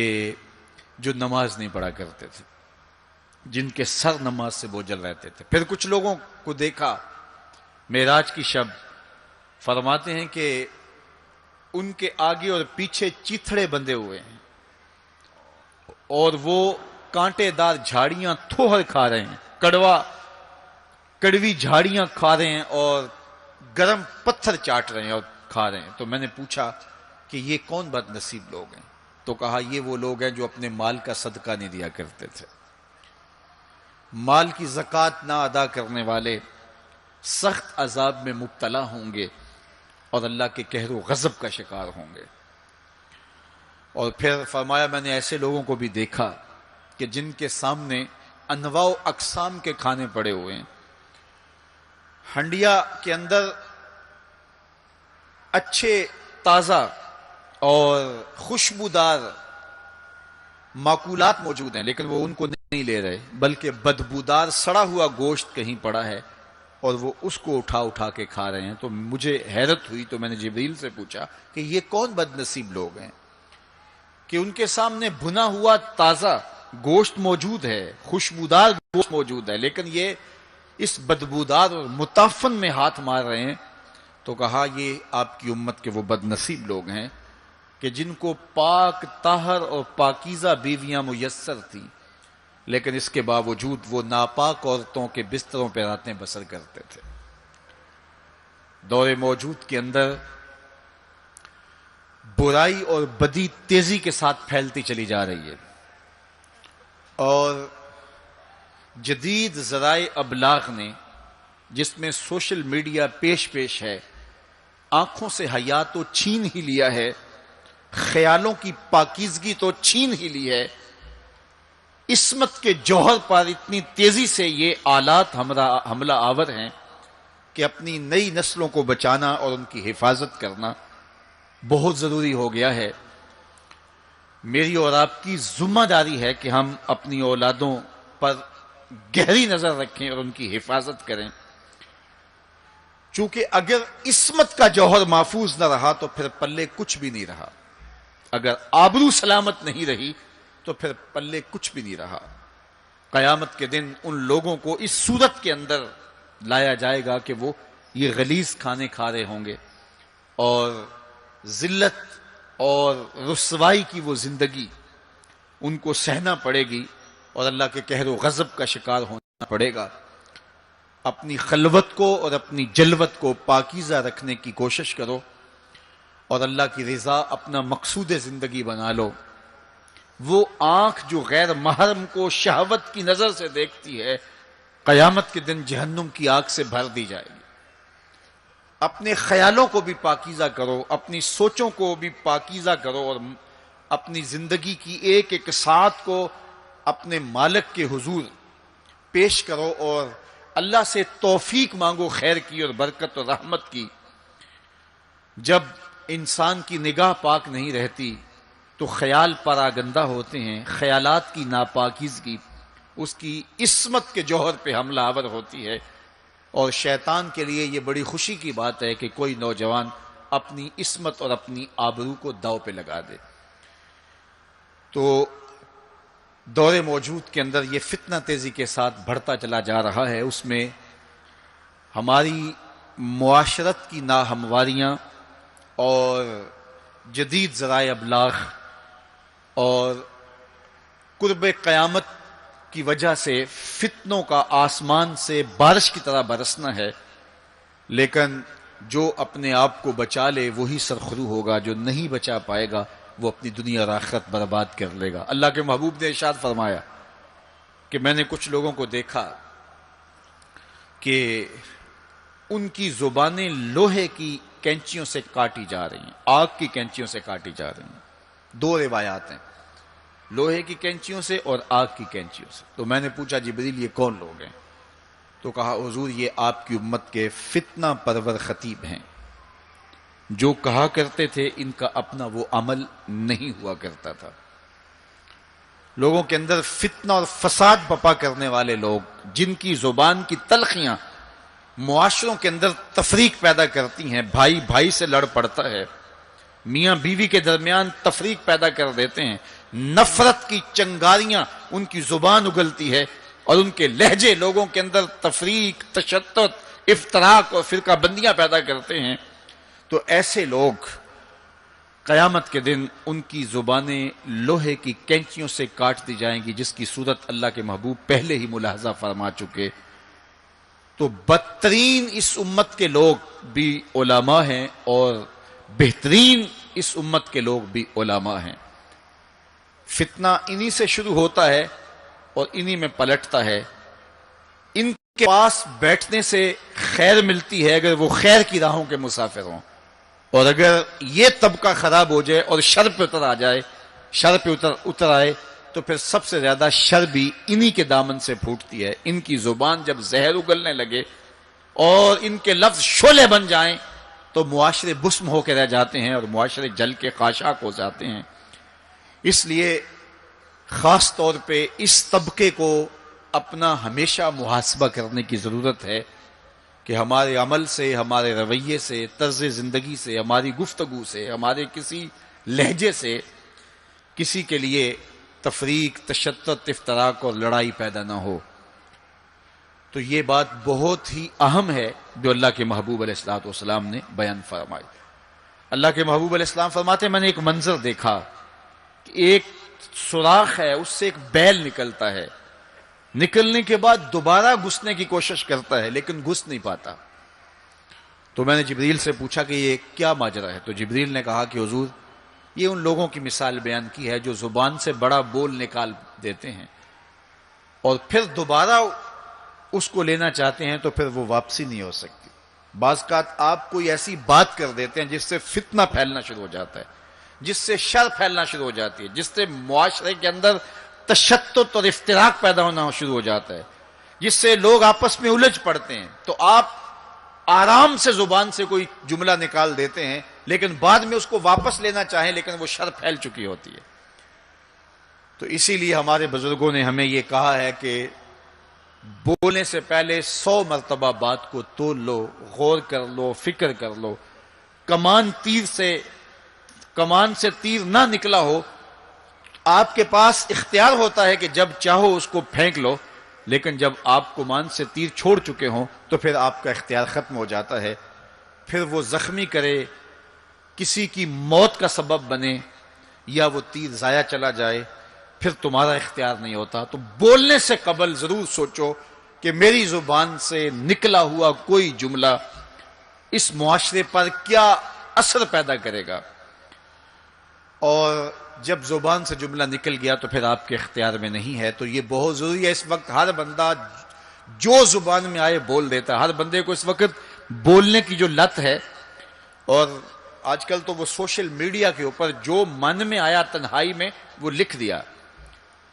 جو نماز نہیں پڑھا کرتے تھے، جن کے سر نماز سے بوجھل رہتے تھے۔ پھر کچھ لوگوں کو دیکھا معراج کی شب، فرماتے ہیں کہ ان کے آگے اور پیچھے چیتھڑے بندھے ہوئے ہیں، اور وہ کانٹے دار جھاڑیاں تھوہر کھا رہے ہیں، کڑوی جھاڑیاں کھا رہے ہیں، اور گرم پتھر چاٹ رہے ہیں اور کھا رہے ہیں۔ تو میں نے پوچھا کہ یہ کون بد نصیب لوگ ہیں؟ تو کہا یہ وہ لوگ ہیں جو اپنے مال کا صدقہ نہیں دیا کرتے تھے، مال کی زکوٰۃ نہ ادا کرنے والے سخت عذاب میں مبتلا ہوں گے اور اللہ کے قہر و غضب کا شکار ہوں گے۔ اور پھر فرمایا میں نے ایسے لوگوں کو بھی دیکھا کہ جن کے سامنے انواع و اقسام کے کھانے پڑے ہوئے ہیں، ہنڈیا کے اندر اچھے تازہ اور خوشبودار ماکولات موجود ہیں، لیکن وہ ان کو نہیں لے رہے، بلکہ بدبودار سڑا ہوا گوشت کہیں پڑا ہے اور وہ اس کو اٹھا کے کھا رہے ہیں۔ تو مجھے حیرت ہوئی، تو میں نے جبریل سے پوچھا کہ یہ کون بد نصیب لوگ ہیں کہ ان کے سامنے بھنا ہوا تازہ گوشت موجود ہے، خوشبودار گوشت موجود ہے، لیکن یہ اس بدبودار اور متعفن میں ہاتھ مار رہے ہیں۔ تو کہا یہ آپ کی امت کے وہ بد نصیب لوگ ہیں کہ جن کو پاک طاہر اور پاکیزہ بیویاں میسر تھیں، لیکن اس کے باوجود وہ ناپاک عورتوں کے بستروں پہ راتیں بسر کرتے تھے۔ دور موجود کے اندر برائی اور بدی تیزی کے ساتھ پھیلتی چلی جا رہی ہے، اور جدید ذرائع ابلاغ نے، جس میں سوشل میڈیا پیش ہے، آنکھوں سے حیا تو چھین ہی لیا ہے، خیالوں کی پاکیزگی تو چھین ہی لی ہے، عصمت کے جوہر پر اتنی تیزی سے یہ آلات حملہ آور ہیں کہ اپنی نئی نسلوں کو بچانا اور ان کی حفاظت کرنا بہت ضروری ہو گیا ہے۔ میری اور آپ کی ذمہ داری ہے کہ ہم اپنی اولادوں پر گہری نظر رکھیں اور ان کی حفاظت کریں، چونکہ اگر عصمت کا جوہر محفوظ نہ رہا تو پھر پلے کچھ بھی نہیں رہا، اگر آبرو سلامت نہیں رہی تو پھر پلے کچھ بھی نہیں رہا۔ قیامت کے دن ان لوگوں کو اس صورت کے اندر لایا جائے گا کہ وہ یہ غلیظ کھانے کھا رہے ہوں گے، اور ذلت اور رسوائی کی وہ زندگی ان کو سہنا پڑے گی، اور اللہ کے قہر و غضب کا شکار ہونا پڑے گا۔ اپنی خلوت کو اور اپنی جلوت کو پاکیزہ رکھنے کی کوشش کرو، اور اللہ کی رضا اپنا مقصود زندگی بنا لو۔ وہ آنکھ جو غیر محرم کو شہوت کی نظر سے دیکھتی ہے، قیامت کے دن جہنم کی آگ سے بھر دی جائے گی۔ اپنے خیالوں کو بھی پاکیزہ کرو، اپنی سوچوں کو بھی پاکیزہ کرو، اور اپنی زندگی کی ایک ایک ساعت کو اپنے مالک کے حضور پیش کرو، اور اللہ سے توفیق مانگو خیر کی اور برکت اور رحمت کی۔ جب انسان کی نگاہ پاک نہیں رہتی تو خیال پراگندہ ہوتے ہیں، خیالات کی ناپاکیزگی اس کی عصمت کے جوہر پہ حملہ آور ہوتی ہے، اور شیطان کے لیے یہ بڑی خوشی کی بات ہے کہ کوئی نوجوان اپنی عصمت اور اپنی آبرو کو داؤ پہ لگا دے۔ تو دور موجود کے اندر یہ فتنہ تیزی کے ساتھ بڑھتا چلا جا رہا ہے، اس میں ہماری معاشرت کی ناہمواریاں اور جدید ذرائع ابلاغ اور قرب قیامت کی وجہ سے فتنوں کا آسمان سے بارش کی طرح برسنا ہے، لیکن جو اپنے آپ کو بچا لے وہی سرخرو ہوگا، جو نہیں بچا پائے گا وہ اپنی دنیا اور آخرت برباد کر لے گا۔ اللہ کے محبوب نے ارشاد فرمایا کہ میں نے کچھ لوگوں کو دیکھا کہ ان کی زبانیں لوہے کی کینچیوں سے کاٹی جا رہی ہیں، آگ کی کینچیوں سے کاٹی جا رہی ہیں۔ دو روایات ہیں، لوہے کی کینچیوں سے اور آگ کی کینچیوں سے۔ تو میں نے پوچھا جبریل یہ کون لوگ ہیں؟ تو کہا حضور یہ آپ کی امت کے فتنہ پرور خطیب ہیں، جو کہا کرتے تھے ان کا اپنا وہ عمل نہیں ہوا کرتا تھا۔ لوگوں کے اندر فتنہ اور فساد بپا کرنے والے لوگ، جن کی زبان کی تلخیاں معاشروں کے اندر تفریق پیدا کرتی ہیں، بھائی بھائی سے لڑ پڑتا ہے، میاں بیوی کے درمیان تفریق پیدا کر دیتے ہیں، نفرت کی چنگاریاں ان کی زبان اگلتی ہے، اور ان کے لہجے لوگوں کے اندر تفریق، تشدد، افتراق اور فرقہ بندیاں پیدا کرتے ہیں۔ تو ایسے لوگ قیامت کے دن ان کی زبانیں لوہے کی کینچیوں سے کاٹ دی جائیں گی، جس کی صورت اللہ کے محبوب پہلے ہی ملاحظہ فرما چکے۔ تو بدترین اس امت کے لوگ بھی علماء ہیں اور بہترین اس امت کے لوگ بھی علماء ہیں۔ فتنہ انہی سے شروع ہوتا ہے اور انہی میں پلٹتا ہے۔ ان کے پاس بیٹھنے سے خیر ملتی ہے اگر وہ خیر کی راہوں کے مسافر ہوں، اور اگر یہ طبقہ خراب ہو جائے اور شر پہ اتر آ جائے، شر پہ اتر آئے، تو پھر سب سے زیادہ شر بھی انہی کے دامن سے پھوٹتی ہے۔ ان کی زبان جب زہر اگلنے لگے اور ان کے لفظ شعلے بن جائیں تو معاشرے بسم ہو کے رہ جاتے ہیں اور معاشرے جل کے خاشاک ہو جاتے ہیں۔ اس لیے خاص طور پہ اس طبقے کو اپنا ہمیشہ محاسبہ کرنے کی ضرورت ہے کہ ہمارے عمل سے، ہمارے رویے سے، طرز زندگی سے، ہماری گفتگو سے، ہمارے کسی لہجے سے کسی کے لیے تفریق، تشدد، افتراق اور لڑائی پیدا نہ ہو۔ تو یہ بات بہت ہی اہم ہے جو اللہ کے محبوب علیہ الصلوۃ والسلام نے بیان فرمائی۔ اللہ کے محبوب علیہ السلام فرماتے ہیں میں نے ایک منظر دیکھا کہ ایک سوراخ ہے، اس سے ایک بیل نکلتا ہے، نکلنے کے بعد دوبارہ گھسنے کی کوشش کرتا ہے لیکن گھس نہیں پاتا۔ تو میں نے جبریل سے پوچھا کہ یہ کیا ماجرا ہے؟ تو جبریل نے کہا کہ حضور یہ ان لوگوں کی مثال بیان کی ہے جو زبان سے بڑا بول نکال دیتے ہیں اور پھر دوبارہ اس کو لینا چاہتے ہیں تو پھر وہ واپسی نہیں ہو سکتی۔ بعض اوقات آپ کوئی ایسی بات کر دیتے ہیں جس سے فتنہ پھیلنا شروع ہو جاتا ہے، جس سے شر پھیلنا شروع ہو جاتی ہے، جس سے معاشرے کے اندر تشدد اور افتراق پیدا ہونا شروع ہو جاتا ہے، جس سے لوگ آپس میں الجھ پڑتے ہیں۔ تو آپ آرام سے زبان سے کوئی جملہ نکال دیتے ہیں لیکن بعد میں اس کو واپس لینا چاہیں لیکن وہ شر پھیل چکی ہوتی ہے۔ تو اسی لیے ہمارے بزرگوں نے ہمیں یہ کہا ہے کہ بولنے سے پہلے 100 مرتبہ بات کو تول لو، غور کر لو، فکر کر لو۔ کمان سے تیر نہ نکلا ہو، آپ کے پاس اختیار ہوتا ہے کہ جب چاہو اس کو پھینک لو، لیکن جب آپ کمان سے تیر چھوڑ چکے ہوں تو پھر آپ کا اختیار ختم ہو جاتا ہے۔ پھر وہ زخمی کرے، کسی کی موت کا سبب بنے، یا وہ تیر ضائع چلا جائے، پھر تمہارا اختیار نہیں ہوتا۔ تو بولنے سے قبل ضرور سوچو کہ میری زبان سے نکلا ہوا کوئی جملہ اس معاشرے پر کیا اثر پیدا کرے گا، اور جب زبان سے جملہ نکل گیا تو پھر آپ کے اختیار میں نہیں ہے۔ تو یہ بہت ضروری ہے۔ اس وقت ہر بندہ جو زبان میں آئے بول دیتا ہے، ہر بندے کو اس وقت بولنے کی جو لت ہے، اور آج کل تو وہ سوشل میڈیا کے اوپر جو من میں آیا تنہائی میں وہ لکھ دیا،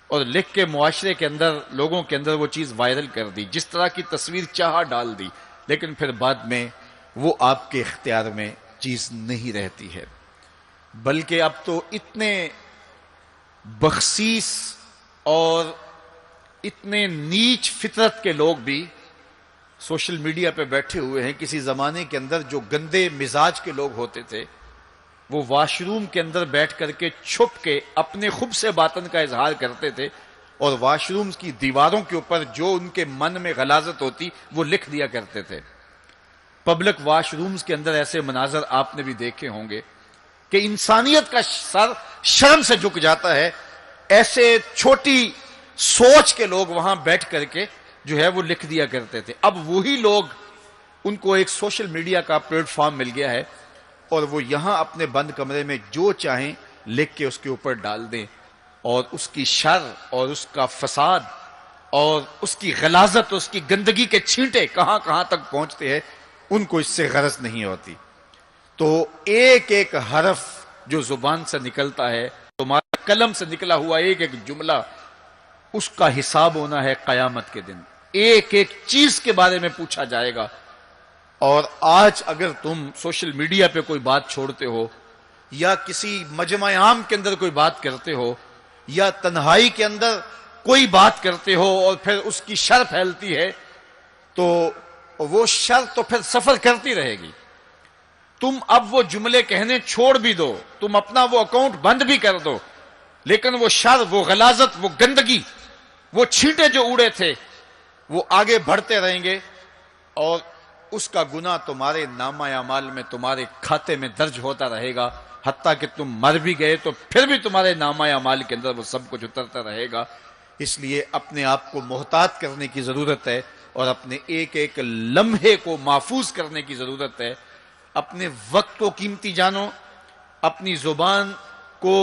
اور لکھ کے معاشرے کے اندر لوگوں کے اندر وہ چیز وائرل کر دی، جس طرح کی تصویر چاہا ڈال دی، لیکن پھر بعد میں وہ آپ کے اختیار میں چیز نہیں رہتی ہے۔ بلکہ اب تو اتنے بخسیس اور اتنے نیچ فطرت کے لوگ بھی سوشل میڈیا پہ بیٹھے ہوئے ہیں. کسی زمانے کے اندر جو گندے مزاج کے لوگ ہوتے تھے وہ واش روم کے اندر بیٹھ کر کے چھپ کے اپنے خب سے باطن کا اظہار کرتے تھے اور واش روم کی دیواروں کے اوپر جو ان کے من میں غلاظت ہوتی وہ لکھ دیا کرتے تھے. پبلک واش رومز کے اندر ایسے مناظر آپ نے بھی دیکھے ہوں گے کہ انسانیت کا سر شرم سے جھک جاتا ہے. ایسے چھوٹی سوچ کے لوگ وہاں بیٹھ کر کے جو ہے وہ لکھ دیا کرتے تھے. اب وہی لوگ، ان کو ایک سوشل میڈیا کا پلیٹ فارم مل گیا ہے اور وہ یہاں اپنے بند کمرے میں جو چاہیں لکھ کے اس کے اوپر ڈال دیں، اور اس کی شر اور اس کا فساد اور اس کی غلاظت، اس کی گندگی کے چھینٹے کہاں کہاں تک پہنچتے ہیں ان کو اس سے غرض نہیں ہوتی. تو ایک ایک حرف جو زبان سے نکلتا ہے، تمہارے قلم سے نکلا ہوا ایک ایک جملہ، اس کا حساب ہونا ہے قیامت کے دن. ایک ایک چیز کے بارے میں پوچھا جائے گا. اور آج اگر تم سوشل میڈیا پہ کوئی بات چھوڑتے ہو یا کسی مجمع عام کے اندر کوئی بات کرتے ہو یا تنہائی کے اندر کوئی بات کرتے ہو اور پھر اس کی شر پھیلتی ہے، تو وہ شر تو پھر سفر کرتی رہے گی. تم اب وہ جملے کہنے چھوڑ بھی دو، تم اپنا وہ اکاؤنٹ بند بھی کر دو، لیکن وہ شر، وہ غلاظت، وہ گندگی، وہ چھینٹے جو اڑے تھے وہ آگے بڑھتے رہیں گے اور اس کا گناہ تمہارے نامہ اعمال میں، تمہارے کھاتے میں درج ہوتا رہے گا. حتیٰ کہ تم مر بھی گئے تو پھر بھی تمہارے نامہ اعمال کے اندر وہ سب کچھ اترتا رہے گا. اس لیے اپنے آپ کو محتاط کرنے کی ضرورت ہے اور اپنے ایک ایک لمحے کو محفوظ کرنے کی ضرورت ہے. اپنے وقت کو قیمتی جانو. اپنی زبان کو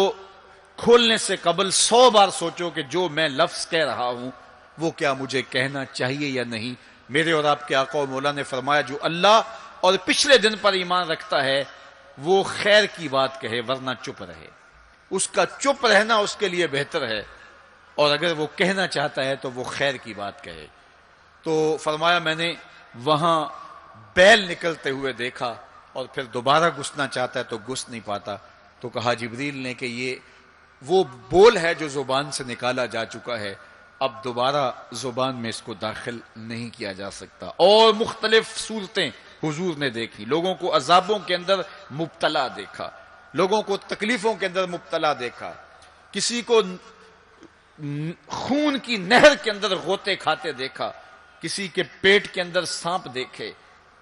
کھولنے سے قبل 100 بار سوچو کہ جو میں لفظ کہہ رہا ہوں وہ کیا مجھے کہنا چاہیے یا نہیں. میرے اور آپ کے آقا و مولا نے فرمایا جو اللہ اور پچھلے دن پر ایمان رکھتا ہے وہ خیر کی بات کہے ورنہ چپ رہے. اس کا چپ رہنا اس کے لیے بہتر ہے، اور اگر وہ کہنا چاہتا ہے تو وہ خیر کی بات کہے. تو فرمایا میں نے وہاں بیل نکلتے ہوئے دیکھا اور پھر دوبارہ گھسنا چاہتا ہے تو گھس نہیں پاتا. تو کہا جبریل نے کہ یہ وہ بول ہے جو زبان سے نکالا جا چکا ہے، اب دوبارہ زبان میں اس کو داخل نہیں کیا جا سکتا. اور مختلف صورتیں حضور نے دیکھی. لوگوں کو عذابوں کے اندر مبتلا دیکھا، لوگوں کو تکلیفوں کے اندر مبتلا دیکھا، کسی کو خون کی نہر کے اندر غوطے کھاتے دیکھا، کسی کے پیٹ کے اندر سانپ دیکھے.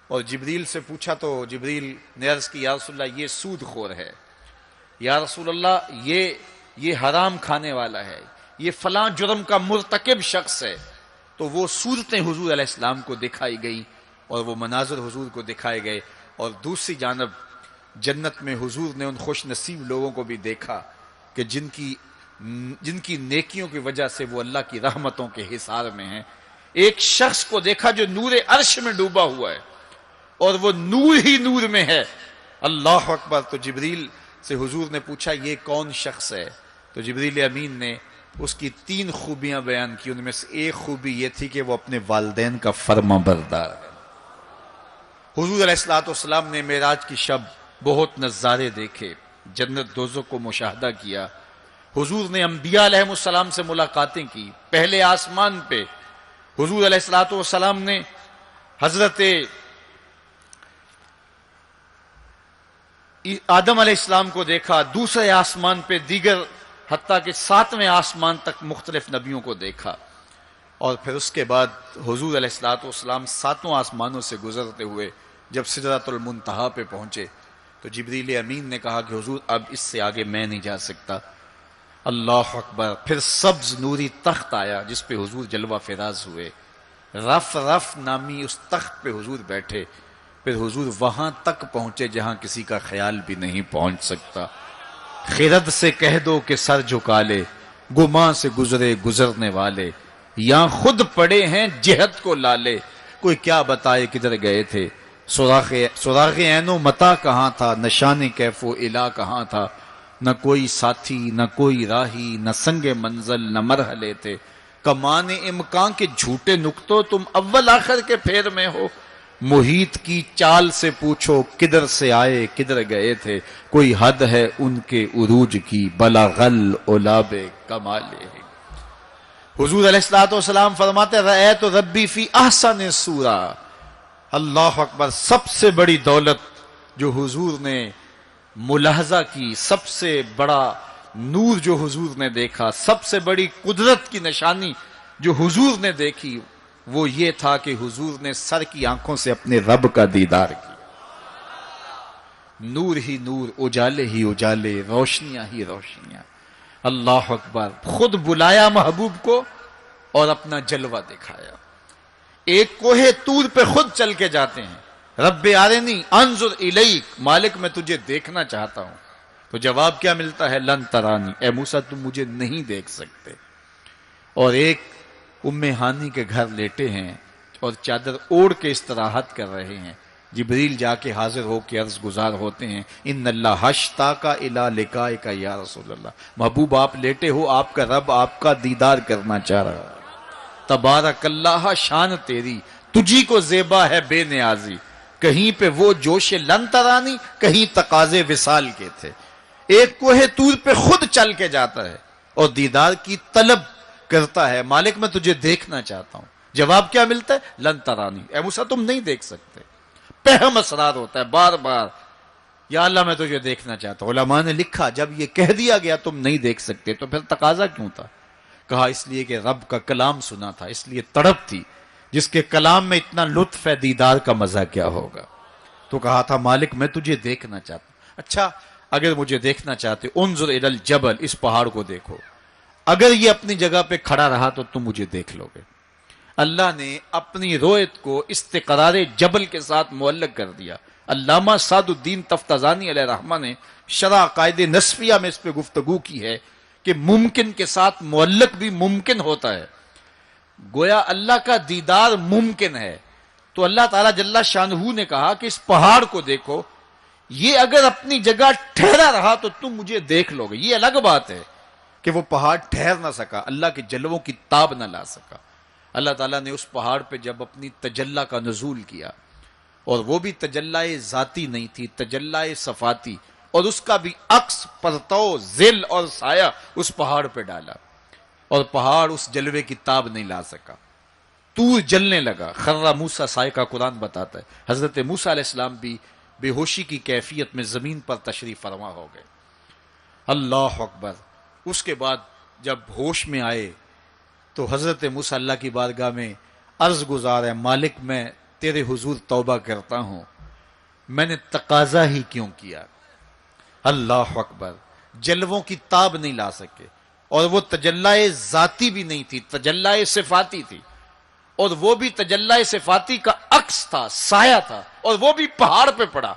اور جبریل سے پوچھا تو جبریل نے عرض کی یا رسول اللہ یہ سود خور ہے، یا رسول اللہ یہ حرام کھانے والا ہے، یہ فلاں جرم کا مرتکب شخص ہے. تو وہ صورتیں حضور علیہ السلام کو دکھائی گئی اور وہ مناظر حضور کو دکھائے گئے. اور دوسری جانب جنت میں حضور نے ان خوش نصیب لوگوں کو بھی دیکھا کہ جن کی نیکیوں کی وجہ سے وہ اللہ کی رحمتوں کے حصار میں ہیں. ایک شخص کو دیکھا جو نور عرش میں ڈوبا ہوا ہے اور وہ نور ہی نور میں ہے. اللہ اکبر. تو جبریل سے حضور نے پوچھا یہ کون شخص ہے؟ تو جبریل امین نے اس کی 3 خوبیاں بیان کی. ان میں سے ایک خوبی یہ تھی کہ وہ اپنے والدین کا فرما بردار ہے. حضور علیہ السلام نے معراج کی شب بہت نظارے دیکھے، جنت دوزخ کو مشاہدہ کیا. حضور نے انبیاء علیہ السلام سے ملاقاتیں کی. پہلے آسمان پہ حضور علیہ السلام نے حضرت آدم علیہ السلام کو دیکھا، دوسرے آسمان پہ دیگر، حتیٰ کہ 7ویں آسمان تک مختلف نبیوں کو دیکھا. اور پھر اس کے بعد حضور علیہ السلام 7 آسمانوں سے گزرتے ہوئے جب سدرۃ المنتہا پہ پہنچے تو جبریل امین نے کہا کہ حضور اب اس سے آگے میں نہیں جا سکتا. اللہ اکبر. پھر سبز نوری تخت آیا جس پہ حضور جلوہ فراز ہوئے. رف نامی اس تخت پہ حضور بیٹھے. پھر حضور وہاں تک پہنچے جہاں کسی کا خیال بھی نہیں پہنچ سکتا. خرد سے کہہ دو کہ سر جھکا لے، گماں سے گزرے گزرنے والے، یہاں خود پڑے ہیں جہد کو لالے. کوئی کیا بتائے کدھر گئے تھے، سراغ عین و متا کہاں تھا، نشان کیف و الا کہاں تھا. نہ کوئی ساتھی نہ کوئی راہی، نہ سنگ منزل نہ مرحلے تھے. کمان امکان کے جھوٹے نکتوں تم اول آخر کے پھیر میں ہو. محیط کی چال سے پوچھو کدھر سے آئے کدھر گئے تھے. کوئی حد ہے ان کے عروج کی، بلغل اولاب کمالے. حضور علیہ السلام فرماتے رأیت ربی فی احسن صورہ، اللہ اکبر. سب سے بڑی دولت جو حضور نے ملاحظہ کی، سب سے بڑا نور جو حضور نے دیکھا، سب سے بڑی قدرت کی نشانی جو حضور نے دیکھی، وہ یہ تھا کہ حضور نے سر کی آنکھوں سے اپنے رب کا دیدار کیا. نور ہی نور، اجالے ہی اجالے، روشنیاں ہی روشنیاں. اللہ اکبر. خود بلایا محبوب کو اور اپنا جلوہ دکھایا. ایک کوہ طور پہ خود چل کے جاتے ہیں. رب آرنی انظر الیک، مالک میں تجھے دیکھنا چاہتا ہوں. تو جواب کیا ملتا ہے؟ لن ترانی، اے موسیٰ تم مجھے نہیں دیکھ سکتے. اور ایک ام ہانی کے گھر لیٹے ہیں اور چادر اوڑھ کے استراحت کر رہے ہیں. جبریل جا کے حاضر ہو کے عرض گزار ہوتے ہیں، ان اللہ اشتاق الی لقائک یا رسول اللہ. محبوب آپ لیٹے ہو، آپ کا رب آپ کا دیدار کرنا چاہ رہا ہے. تبارک اللہ، شان تیری، تجھی کو زیبا ہے بے نیازی. کہیں پہ وہ جوش لن ترانی، کہیں تقاضے وصال کے تھے. ایک کوہ طور پہ خود چل کے جاتا ہے اور دیدار کی طلب کرتا ہے، مالک میں تجھے دیکھنا چاہتا ہوں. جواب کیا ملتا ہے؟ لن ترانی، اے موسیٰ تم نہیں دیکھ سکتے. پہم اسرار ہوتا ہے بار بار، یا اللہ میں تجھے دیکھنا چاہتا ہوں. علماء نے لکھا جب یہ کہہ دیا گیا تم نہیں دیکھ سکتے تو پھر تقاضا کیوں تھا؟ کہا اس لیے کہ رب کا کلام سنا تھا، اس لیے تڑپ تھی. جس کے کلام میں اتنا لطف ہے، دیدار کا مزہ کیا ہوگا. تو کہا تھا مالک میں تجھے دیکھنا چاہتا ہوں. اچھا اگر مجھے دیکھنا چاہتے، انظر الی الجبل، اس پہاڑ کو دیکھو. اگر یہ اپنی جگہ پہ کھڑا رہا تو تم مجھے دیکھ لو گے. اللہ نے اپنی رویت کو استقرار جبل کے ساتھ معلق کر دیا. علامہ سعد الدین تفتزانی علیہ رحمہ نے شرح عقائد نصفیہ میں اس پہ گفتگو کی ہے کہ ممکن کے ساتھ معلق بھی ممکن ہوتا ہے. گویا اللہ کا دیدار ممکن ہے تو اللہ تعالیٰ جل شانہ نے کہا کہ اس پہاڑ کو دیکھو، یہ اگر اپنی جگہ ٹھہرا رہا تو تم مجھے دیکھ لو گے. یہ الگ بات ہے کہ وہ پہاڑ ٹھہر نہ سکا، اللہ کے جلووں کی تاب نہ لا سکا. اللہ تعالیٰ نے اس پہاڑ پہ جب اپنی تجلی کا نزول کیا، اور وہ بھی تجلی ذاتی نہیں تھی، تجلی صفاتی، اور اس کا بھی عکس پرتو ظل اور سایہ اس پہاڑ پہ ڈالا، اور پہاڑ اس جلوے کی تاب نہیں لا سکا. طور جلنے لگا. خر موسیٰ سائے کا قرآن بتاتا ہے. حضرت موسیٰ علیہ السلام بھی بے ہوشی کی کیفیت میں زمین پر تشریف فرما ہو گئے. اللہ اکبر. اس کے بعد جب ہوش میں آئے تو حضرت موسیٰ اللہ کی بارگاہ میں عرض گزار ہے، مالک میں تیرے حضور توبہ کرتا ہوں، میں نے تقاضا ہی کیوں کیا. اللہ اکبر. جلووں کی تاب نہیں لا سکے، اور وہ تجلی ذاتی بھی نہیں تھی، تجلی صفاتی تھی، اور وہ بھی تجلی صفاتی کا عکس تھا، سایہ تھا، اور وہ بھی پہاڑ پہ پڑا.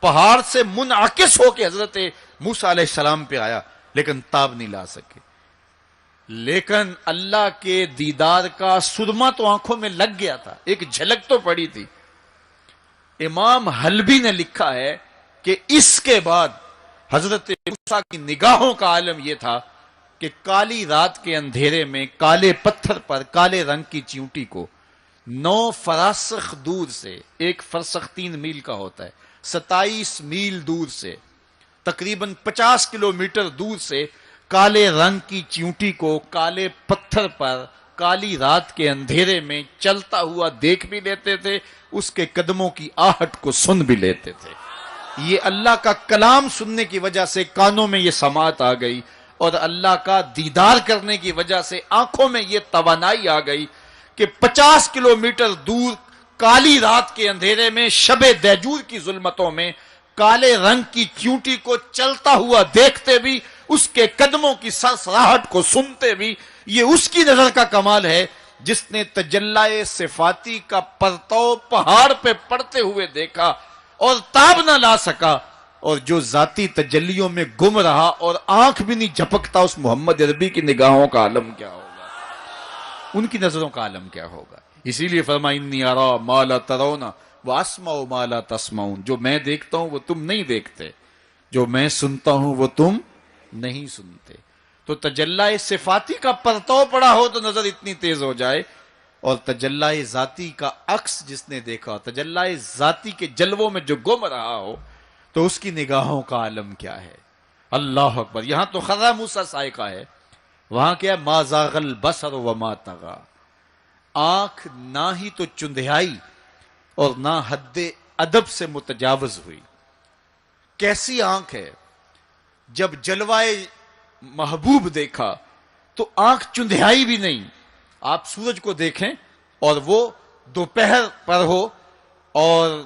پہاڑ سے منعکس ہو کے حضرت موسیٰ علیہ السلام پہ آیا، لیکن تاب نہیں لا سکے. لیکن اللہ کے دیدار کا سرما تو آنکھوں میں لگ گیا تھا، ایک جھلک تو پڑی تھی. امام حلبی نے لکھا ہے کہ اس کے بعد حضرت موسیٰ کی نگاہوں کا عالم یہ تھا کہ کالی رات کے اندھیرے میں کالے پتھر پر کالے رنگ کی چیونٹی کو 9 فراسخ دور سے، ایک فرسخ 3 میل کا ہوتا ہے، 27 میل دور سے، تقریباً 50 کلومیٹر دور سے کالے رنگ کی چیونٹی کو کالے پتھر پر کالی رات کے اندھیرے میں چلتا ہوا دیکھ بھی لیتے تھے، اس کے قدموں کی آہٹ کو سن بھی لیتے تھے. یہ اللہ کا کلام سننے کی وجہ سے کانوں میں یہ سماعت آ گئی، اور اللہ کا دیدار کرنے کی وجہ سے آنکھوں میں یہ توانائی آ گئی کہ 50 کلومیٹر دور کالی رات کے اندھیرے میں شب دیجور کی ظلمتوں میں کالے رنگ کی چیونٹی کو چلتا ہوا دیکھتے بھی، اس کے قدموں کی سرسراہٹ کو سنتے بھی. یہ اس کی نظر کا کمال ہے جس نے تجلی صفاتی کا پرتو پہاڑ پہ پڑتے ہوئے دیکھا اور تاب نہ لا سکا، اور جو ذاتی تجلیوں میں گم رہا اور آنکھ بھی نہیں جھپکتا. اس محمد عربی کی نگاہوں کا عالم کیا ہوگا، ان کی نظروں کا عالم کیا ہوگا. اسی لیے فرمایا انی ارا ما لا ترون واسمع ما لا تسمعون. جو میں دیکھتا ہوں وہ تم نہیں دیکھتے، جو میں سنتا ہوں وہ تم نہیں سنتے. تو تجلی صفاتی کا پرتو پڑا ہو تو نظر اتنی تیز ہو جائے، اور تجلی ذاتی کا عکس جس نے دیکھا، تجلی ذاتی کے جلووں میں جو گم رہا ہو، تو اس کی نگاہوں کا عالم کیا ہے. اللہ اکبر. یہاں تو خضر موسیٰ سائقہ ہے، وہاں کیا ما زاغ البصر وما طغى. آنکھ نہ ہی تو چندھیائی اور نہ حد ادب سے متجاوز ہوئی۔ کیسی آنکھ ہے، جب جلوائے محبوب دیکھا تو آنکھ چندھیائی بھی نہیں۔ آپ سورج کو دیکھیں اور وہ دوپہر پر ہو اور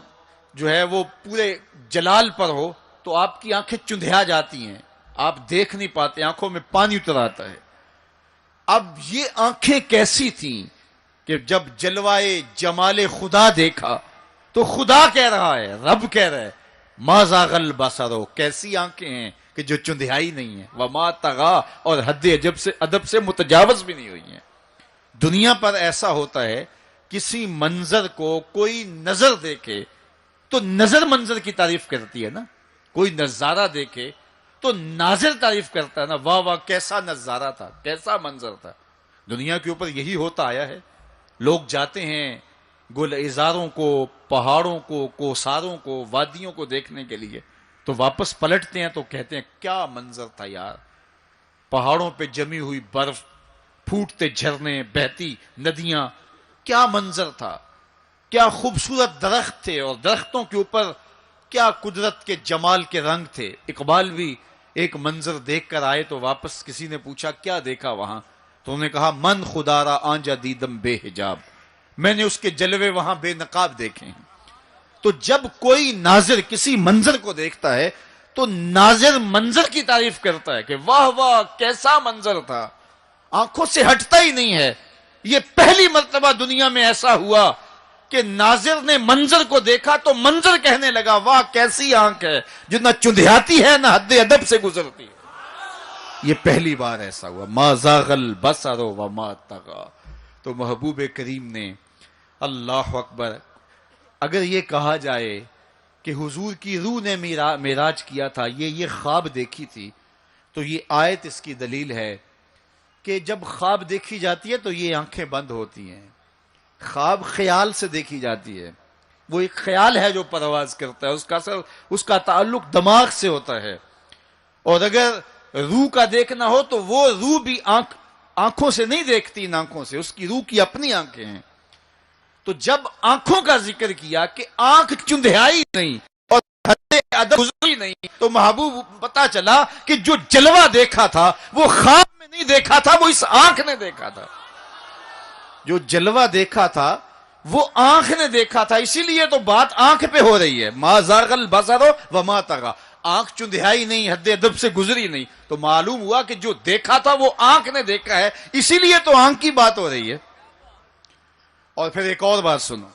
جو ہے وہ پورے جلال پر ہو تو آپ کی آنکھیں چندھیا جاتی ہیں، آپ دیکھ نہیں پاتے، آنکھوں میں پانی اتر آتا ہے۔ اب یہ آنکھیں کیسی تھیں کہ جب جلوائے جمال خدا دیکھا تو خدا کہہ رہا ہے، رب کہہ رہا ہے ما زاغ البصر، کیسی آنکھیں ہیں کہ جو چندھیائی نہیں ہیں، وما طغی، اور حد ادب سے متجاوز بھی نہیں ہوئی ہیں۔ دنیا پر ایسا ہوتا ہے، کسی منظر کو کوئی نظر دیکھے تو نظر منظر کی تعریف کرتی ہے نا، کوئی نظارہ دیکھے تو ناظر تعریف کرتا ہے نا، واہ واہ کیسا نظارہ تھا، کیسا منظر تھا۔ دنیا کے اوپر یہی ہوتا آیا ہے، لوگ جاتے ہیں گلزاروں کو، پہاڑوں کو، کوساروں کو، وادیوں کو دیکھنے کے لیے، تو واپس پلٹتے ہیں تو کہتے ہیں کیا منظر تھا یار، پہاڑوں پہ جمی ہوئی برف، پھوٹتے جھرنے، بہتی ندیاں، کیا منظر تھا، کیا خوبصورت درخت تھے، اور درختوں کے اوپر کیا قدرت کے جمال کے رنگ تھے۔ اقبال بھی ایک منظر دیکھ کر آئے تو واپس کسی نے پوچھا کیا دیکھا وہاں، تو انہوں نے کہا من خدا را آنجا دیدم بے حجاب، میں نے اس کے جلوے وہاں بے نقاب دیکھے ہیں۔ تو جب کوئی ناظر کسی منظر کو دیکھتا ہے تو ناظر منظر کی تعریف کرتا ہے کہ واہ واہ کیسا منظر تھا، آنکھوں سے ہٹتا ہی نہیں ہے۔ یہ پہلی مرتبہ دنیا میں ایسا ہوا کہ ناظر نے منظر کو دیکھا تو منظر کہنے لگا واہ کیسی آنکھ ہے جو نہ چندھیاتی ہے نہ حد ادب سے گزرتی ہے۔ یہ پہلی بار ایسا ہوا، ما زاغ البصر وما طغی۔ تو محبوب کریم نے، اللہ اکبر، اگر یہ کہا جائے کہ حضور کی روح نے معراج کیا تھا، یہ خواب دیکھی تھی، تو یہ آیت اس کی دلیل ہے کہ جب خواب دیکھی جاتی ہے تو یہ آنکھیں بند ہوتی ہیں۔ خواب خیال سے دیکھی جاتی ہے، وہ ایک خیال ہے جو پرواز کرتا ہے، اس کا تعلق دماغ سے ہوتا ہے، اور اگر روح کا دیکھنا ہو تو وہ روح بھی آنکھوں سے نہیں دیکھتی، ان آنکھوں سے، اس کی روح کی اپنی آنکھیں ہیں۔ تو جب آنکھوں کا ذکر کیا کہ آنکھ چندھیائی نہیں اور حد ادب گزری نہیں، تو محبوب پتا چلا کہ جو جلوہ دیکھا تھا وہ خواب میں نہیں دیکھا تھا، وہ اس آنکھ نے دیکھا تھا۔ جو جلوہ دیکھا تھا وہ آنکھ نے دیکھا تھا، اسی لیے تو بات آنکھ پہ ہو رہی ہے، ما زاغ البصر وما طغی، آنکھ چندھیائی نہیں، حد ادب سے گزری نہیں، تو معلوم ہوا کہ جو دیکھا تھا وہ آنکھ نے دیکھا ہے، اسی لیے تو آنکھ کی بات ہو رہی ہے۔ اور پھر ایک اور بات سنو،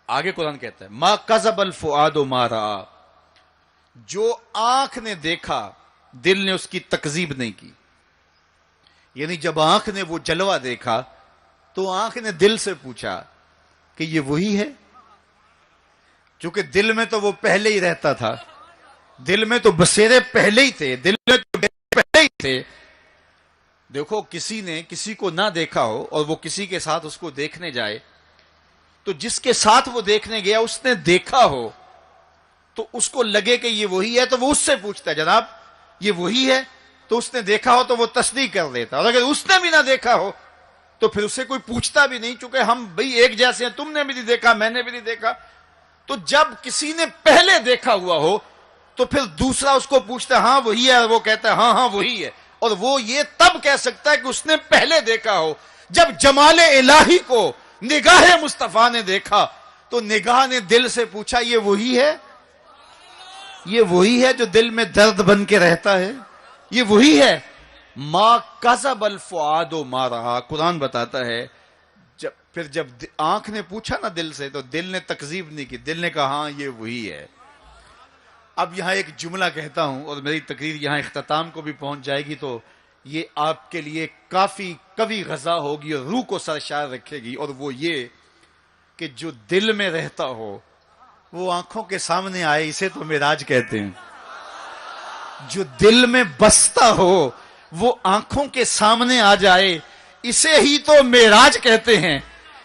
آگے قرآن کہتا ہے ما کذب الفؤاد ما رأى، جو آنکھ نے دیکھا دل نے اس کی تکذیب نہیں کی، یعنی جب آنکھ نے وہ جلوہ دیکھا تو آنکھ نے دل سے پوچھا کہ یہ وہی ہے، چونکہ دل میں تو وہ پہلے ہی رہتا تھا، دل میں تو بسیرے پہلے ہی تھے، دل میں تو پہلے ہی تھے۔ دیکھو کسی نے کسی کو نہ دیکھا ہو اور وہ کسی کے ساتھ اس کو دیکھنے جائے، تو جس کے ساتھ وہ دیکھنے گیا اس نے دیکھا ہو تو اس کو لگے کہ یہ وہی ہے تو وہ اس سے پوچھتا ہے جناب یہ وہی ہے، تو اس نے دیکھا ہو تو وہ تصدیق کر لیتا، اور اگر اس نے بھی نہ دیکھا ہو تو پھر اسے کوئی پوچھتا بھی نہیں، چونکہ ہم بھئی ایک جیسے ہیں، تم نے بھی نہیں دیکھا میں نے بھی نہیں دیکھا۔ تو جب کسی نے پہلے دیکھا ہوا ہو تو پھر دوسرا اس کو پوچھتا ہے ہاں وہی ہے، اور وہ کہتا ہے ہاں ہاں وہی ہے، اور وہ یہ تب کہہ سکتا ہے کہ اس نے پہلے دیکھا ہو۔ جب جمال الہی کو نگاہ مصطفیٰ نے دیکھا تو نگاہ نے دل سے پوچھا یہ وہی ہے، یہ وہی ہے جو دل میں درد بن کے رہتا ہے، یہ وہی ہے۔ ما کذب الفؤاد ما رأى، قرآن بتاتا ہے جب آنکھ نے پوچھا نا دل سے تو دل نے تکذیب نہیں کی، دل نے کہا ہاں یہ وہی ہے۔ اب یہاں ایک جملہ کہتا ہوں اور میری تقریر یہاں اختتام کو بھی پہنچ جائے گی، تو یہ آپ کے لیے کافی قوی غذا ہوگی اور روح کو سرشار رکھے گی، اور وہ یہ کہ جو دل میں رہتا ہو وہ آنکھوں کے سامنے آئے، اسے تو معراج کہتے ہیں۔ جو دل میں بستا ہو وہ آنکھوں کے سامنے آ جائے، اسے ہی تو معراج کہتے ہیں۔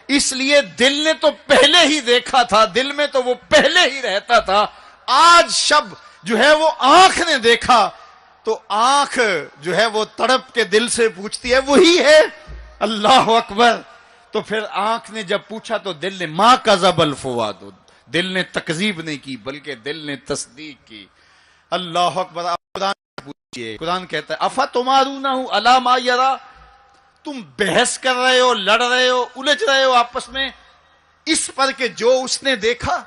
اس لیے دل نے تو پہلے ہی دیکھا تھا، دل میں تو وہ پہلے ہی رہتا تھا، آج شب جو ہے وہ آنکھ نے دیکھا تو آنکھ جو ہے وہ تڑپ کے دل سے پوچھتی ہے وہی ہے۔ اللہ اکبر، تو پھر آنکھ نے جب پوچھا تو دل نے ما کذب الفؤاد، دل نے تکذیب نہیں کی بلکہ دل نے تصدیق کی۔ اللہ اکبر۔ آپ قرآن پوچھئے، قرآن کہتا ہے افتمارونہ علی ما یری، تم بحث کر رہے ہو، لڑ رہے ہو، الجھ رہے ہو آپس میں اس پر کہ جو اس نے دیکھا،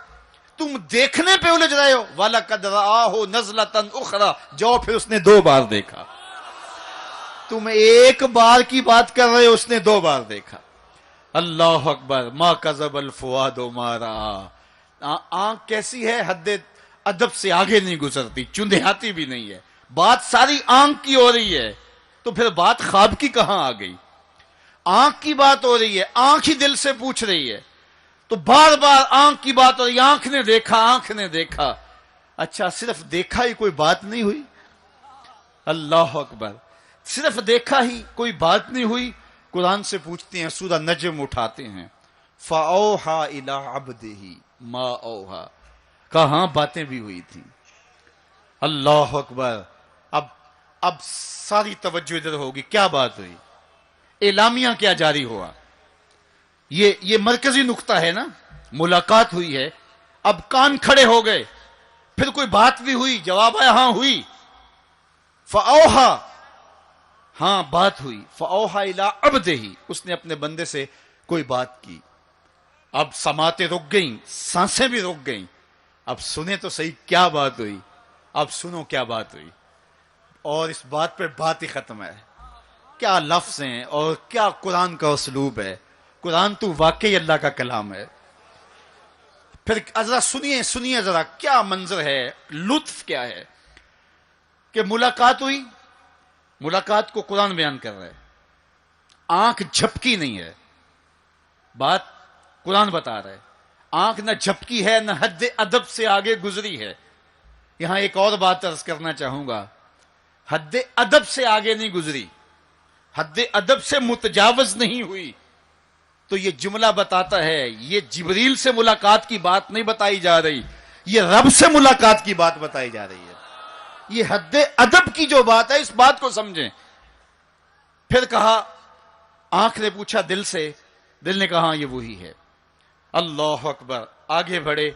تم دیکھنے پہ الجھ رہے ہو۔ وَلَقَدْ رَآهُ نَزْلَةً أُخْرَى، جو پھر اس نے 2 بار دیکھا۔ تم ایک بار کی بات کر رہے ہو، اس نے 2 بار دیکھا۔ اللہ اکبر۔ ما کذب الفؤاد ما رأى۔ آنکھ کیسی ہے؟ حد ادب سے آگے نہیں گزرتی، چندیاتی بھی نہیں ہے، بات ساری آنکھ کی ہو رہی ہے، تو پھر بات خواب کی کہاں آ گئی؟ آنکھ کی بات ہو رہی ہے، آنکھ ہی دل سے پوچھ رہی ہے، تو بار بار آنکھ کی بات ہو رہی ہے، آنکھ نے دیکھا، آنکھ نے دیکھا۔ اچھا صرف دیکھا ہی کوئی بات نہیں ہوئی؟ اللہ اکبر۔ صرف دیکھا ہی کوئی بات نہیں ہوئی؟ قرآن سے پوچھتے ہیں، سورہ نجم اٹھاتے ہیں، فَأَوْحَى إِلَىٰ عَبْدِهِ مَا أَوْحَىٰ، کہاں باتیں بھی ہوئی تھیں۔ اللہ اکبر۔ اب ساری توجہ ادھر ہوگی، کیا بات ہوئی؟ اعلامیہ کیا جاری ہوا؟ یہ مرکزی نقطہ ہے نا، ملاقات ہوئی ہے، اب کان کھڑے ہو گئے، پھر کوئی بات بھی ہوئی، جواب آیا ہاں ہوئی۔ فَأَوْحَىٰ، ہاں بات ہوئی، فَأَوْحَىٰ إِلَىٰ عَبْدِهِ، اس نے اپنے بندے سے کوئی بات کی۔ اب سماعتیں رک گئیں، سانسیں بھی رک گئیں، اب سنیں تو صحیح کیا بات ہوئی، اب سنو کیا بات ہوئی۔ اور اس بات پہ بات ہی ختم ہے۔ کیا لفظ ہیں اور کیا قرآن کا اسلوب ہے، قرآن تو واقعی اللہ کا کلام ہے۔ پھر ذرا سنیے ذرا کیا منظر ہے، لطف کیا ہے کہ ملاقات ہوئی، ملاقات کو قرآن بیان کر رہا ہے، آنکھ جھپکی نہیں ہے، بات قرآن بتا رہا ہے، آنکھ نہ جھپکی ہے نہ حد ادب سے آگے گزری ہے۔ یہاں ایک اور بات عرض کرنا چاہوں گا، حد ادب سے آگے نہیں گزری، حد ادب سے متجاوز نہیں ہوئی، تو یہ جملہ بتاتا ہے یہ جبریل سے ملاقات کی بات نہیں بتائی جا رہی، یہ رب سے ملاقات کی بات بتائی جا رہی ہے۔ یہ حد ادب کی جو بات ہے، اس بات کو سمجھیں۔ پھر کہا، آنکھ نے پوچھا دل سے، دل نے کہا یہ وہی ہے۔ اللہ اکبر۔ آگے بڑھے،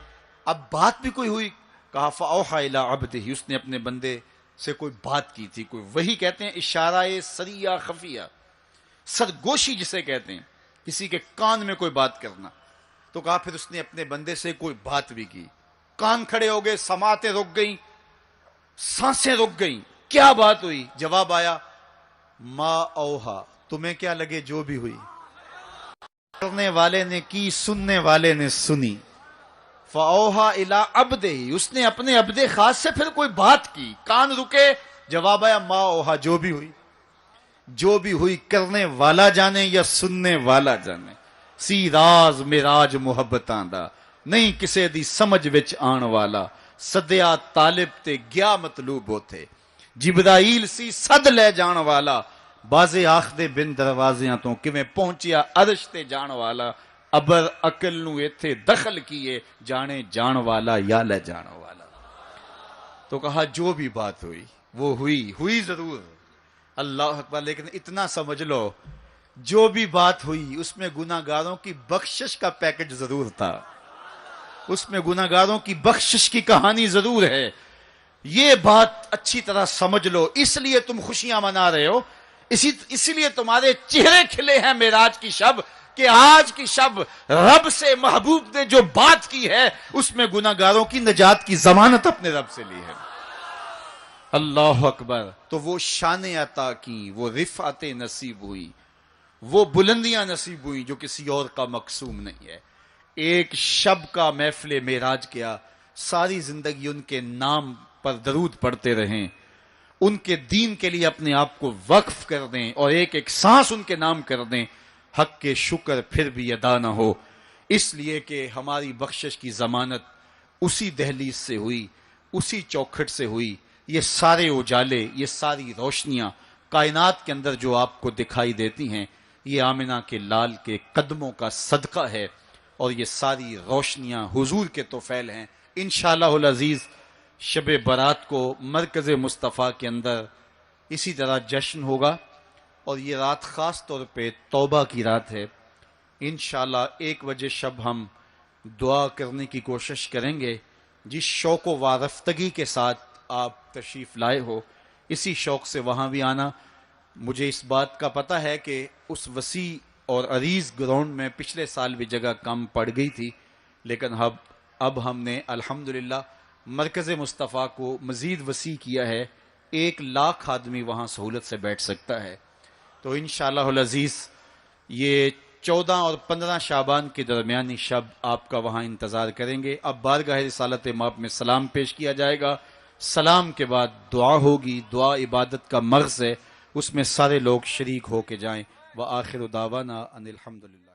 اب بات بھی کوئی ہوئی، کہا فَأَوْحَىٰ إِلَىٰ عَبْدِهِ، اس نے اپنے بندے سے کوئی بات کی تھی، کوئی وہی کہتے ہیں اشارہ سریہ خفیہ، سرگوشی جسے کہتے ہیں، کسی کے کان میں کوئی بات کرنا۔ تو کہا پھر اس نے اپنے بندے سے کوئی بات بھی کی، کان کھڑے ہو گئے، سماعتیں رک گئیں، سانسیں رک گئیں، کیا بات ہوئی؟ جواب آیا ما اوہا، تمہیں کیا لگے جو بھی ہوئی، کرنے والے نے کی، سننے والے نے سنی۔ فَأَوْحَىٰ إِلَىٰ عَبْدِهِ، اس نے اپنے عبد خاص سے پھر کوئی بات کی، کان رکے، جواب آیا ما اوہا، جو بھی ہوئی، جو بھی ہوئی کرنے والا جانے یا سننے والا جانے۔ سی راز میراج محبتاں دا، نہیں کسے دی سمجھ وچ آن والا، سدیا طالب تے گیا مطلوب ہوتے، جبرائیل سی صد لے جان والا، بازے آخدے بن دروازیاں تو کیویں پہنچیا عرش تے جان والا، ابر عقل نو ایتھے دخل کیے، جانے جان والا یا لے جان والا۔ تو کہا جو بھی بات ہوئی وہ ہوئی ضرور، اللہ اکبر، لیکن اتنا سمجھ لو جو بھی بات ہوئی اس میں گناہ گاروں کی بخشش کا پیکج ضرور تھا، اس میں گناہ گاروں کی بخشش کی کہانی ضرور ہے۔ یہ بات اچھی طرح سمجھ لو، اس لیے تم خوشیاں منا رہے ہو، اسی لیے تمہارے چہرے کھلے ہیں معراج کی شب، کہ آج کی شب رب سے محبوب نے جو بات کی ہے اس میں گناہ گاروں کی نجات کی ضمانت اپنے رب سے لی ہے۔ اللہ اکبر۔ تو وہ شان عطا کی، وہ رفعت نصیب ہوئی، وہ بلندیاں نصیب ہوئی جو کسی اور کا مقسوم نہیں ہے۔ ایک شب کا محفل معراج کیا، ساری زندگی ان کے نام پر درود پڑھتے رہیں، ان کے دین کے لیے اپنے آپ کو وقف کر دیں اور ایک ایک سانس ان کے نام کر دیں، حق کے شکر پھر بھی ادا نہ ہو، اس لیے کہ ہماری بخشش کی ضمانت اسی دہلیز سے ہوئی، اسی چوکھٹ سے ہوئی۔ یہ سارے اجالے، یہ ساری روشنیاں کائنات کے اندر جو آپ کو دکھائی دیتی ہیں، یہ آمنہ کے لال کے قدموں کا صدقہ ہے، اور یہ ساری روشنیاں حضور کے طفیل ہیں۔ انشاءاللہ العزیز شب برات کو مرکز مصطفیٰ کے اندر اسی طرح جشن ہوگا، اور یہ رات خاص طور پہ توبہ کی رات ہے، انشاءاللہ 1 بجے شب ہم دعا کرنے کی کوشش کریں گے. جس شوق و وارفتگی کے ساتھ آپ تشریف لائے ہو اسی شوق سے وہاں بھی آنا. مجھے اس بات کا پتہ ہے کہ اس وسیع اور عریض گراؤنڈ میں پچھلے سال بھی جگہ کم پڑ گئی تھی، لیکن اب ہم نے الحمدللہ مرکز مصطفیٰ کو مزید وسیع کیا ہے. 1,00,000 آدمی وہاں سہولت سے بیٹھ سکتا ہے. تو انشاءاللہ العزیز یہ 14 اور 15 شعبان کے درمیانی شب آپ کا وہاں انتظار کریں گے. اب بارگاہ رسالت مآب میں سلام پیش کیا جائے گا. سلام کے بعد دعا ہوگی. دعا عبادت کا مغز ہے، اس میں سارے لوگ شریک ہو کے جائیں. وآخر دعوانا ان الحمدللہ.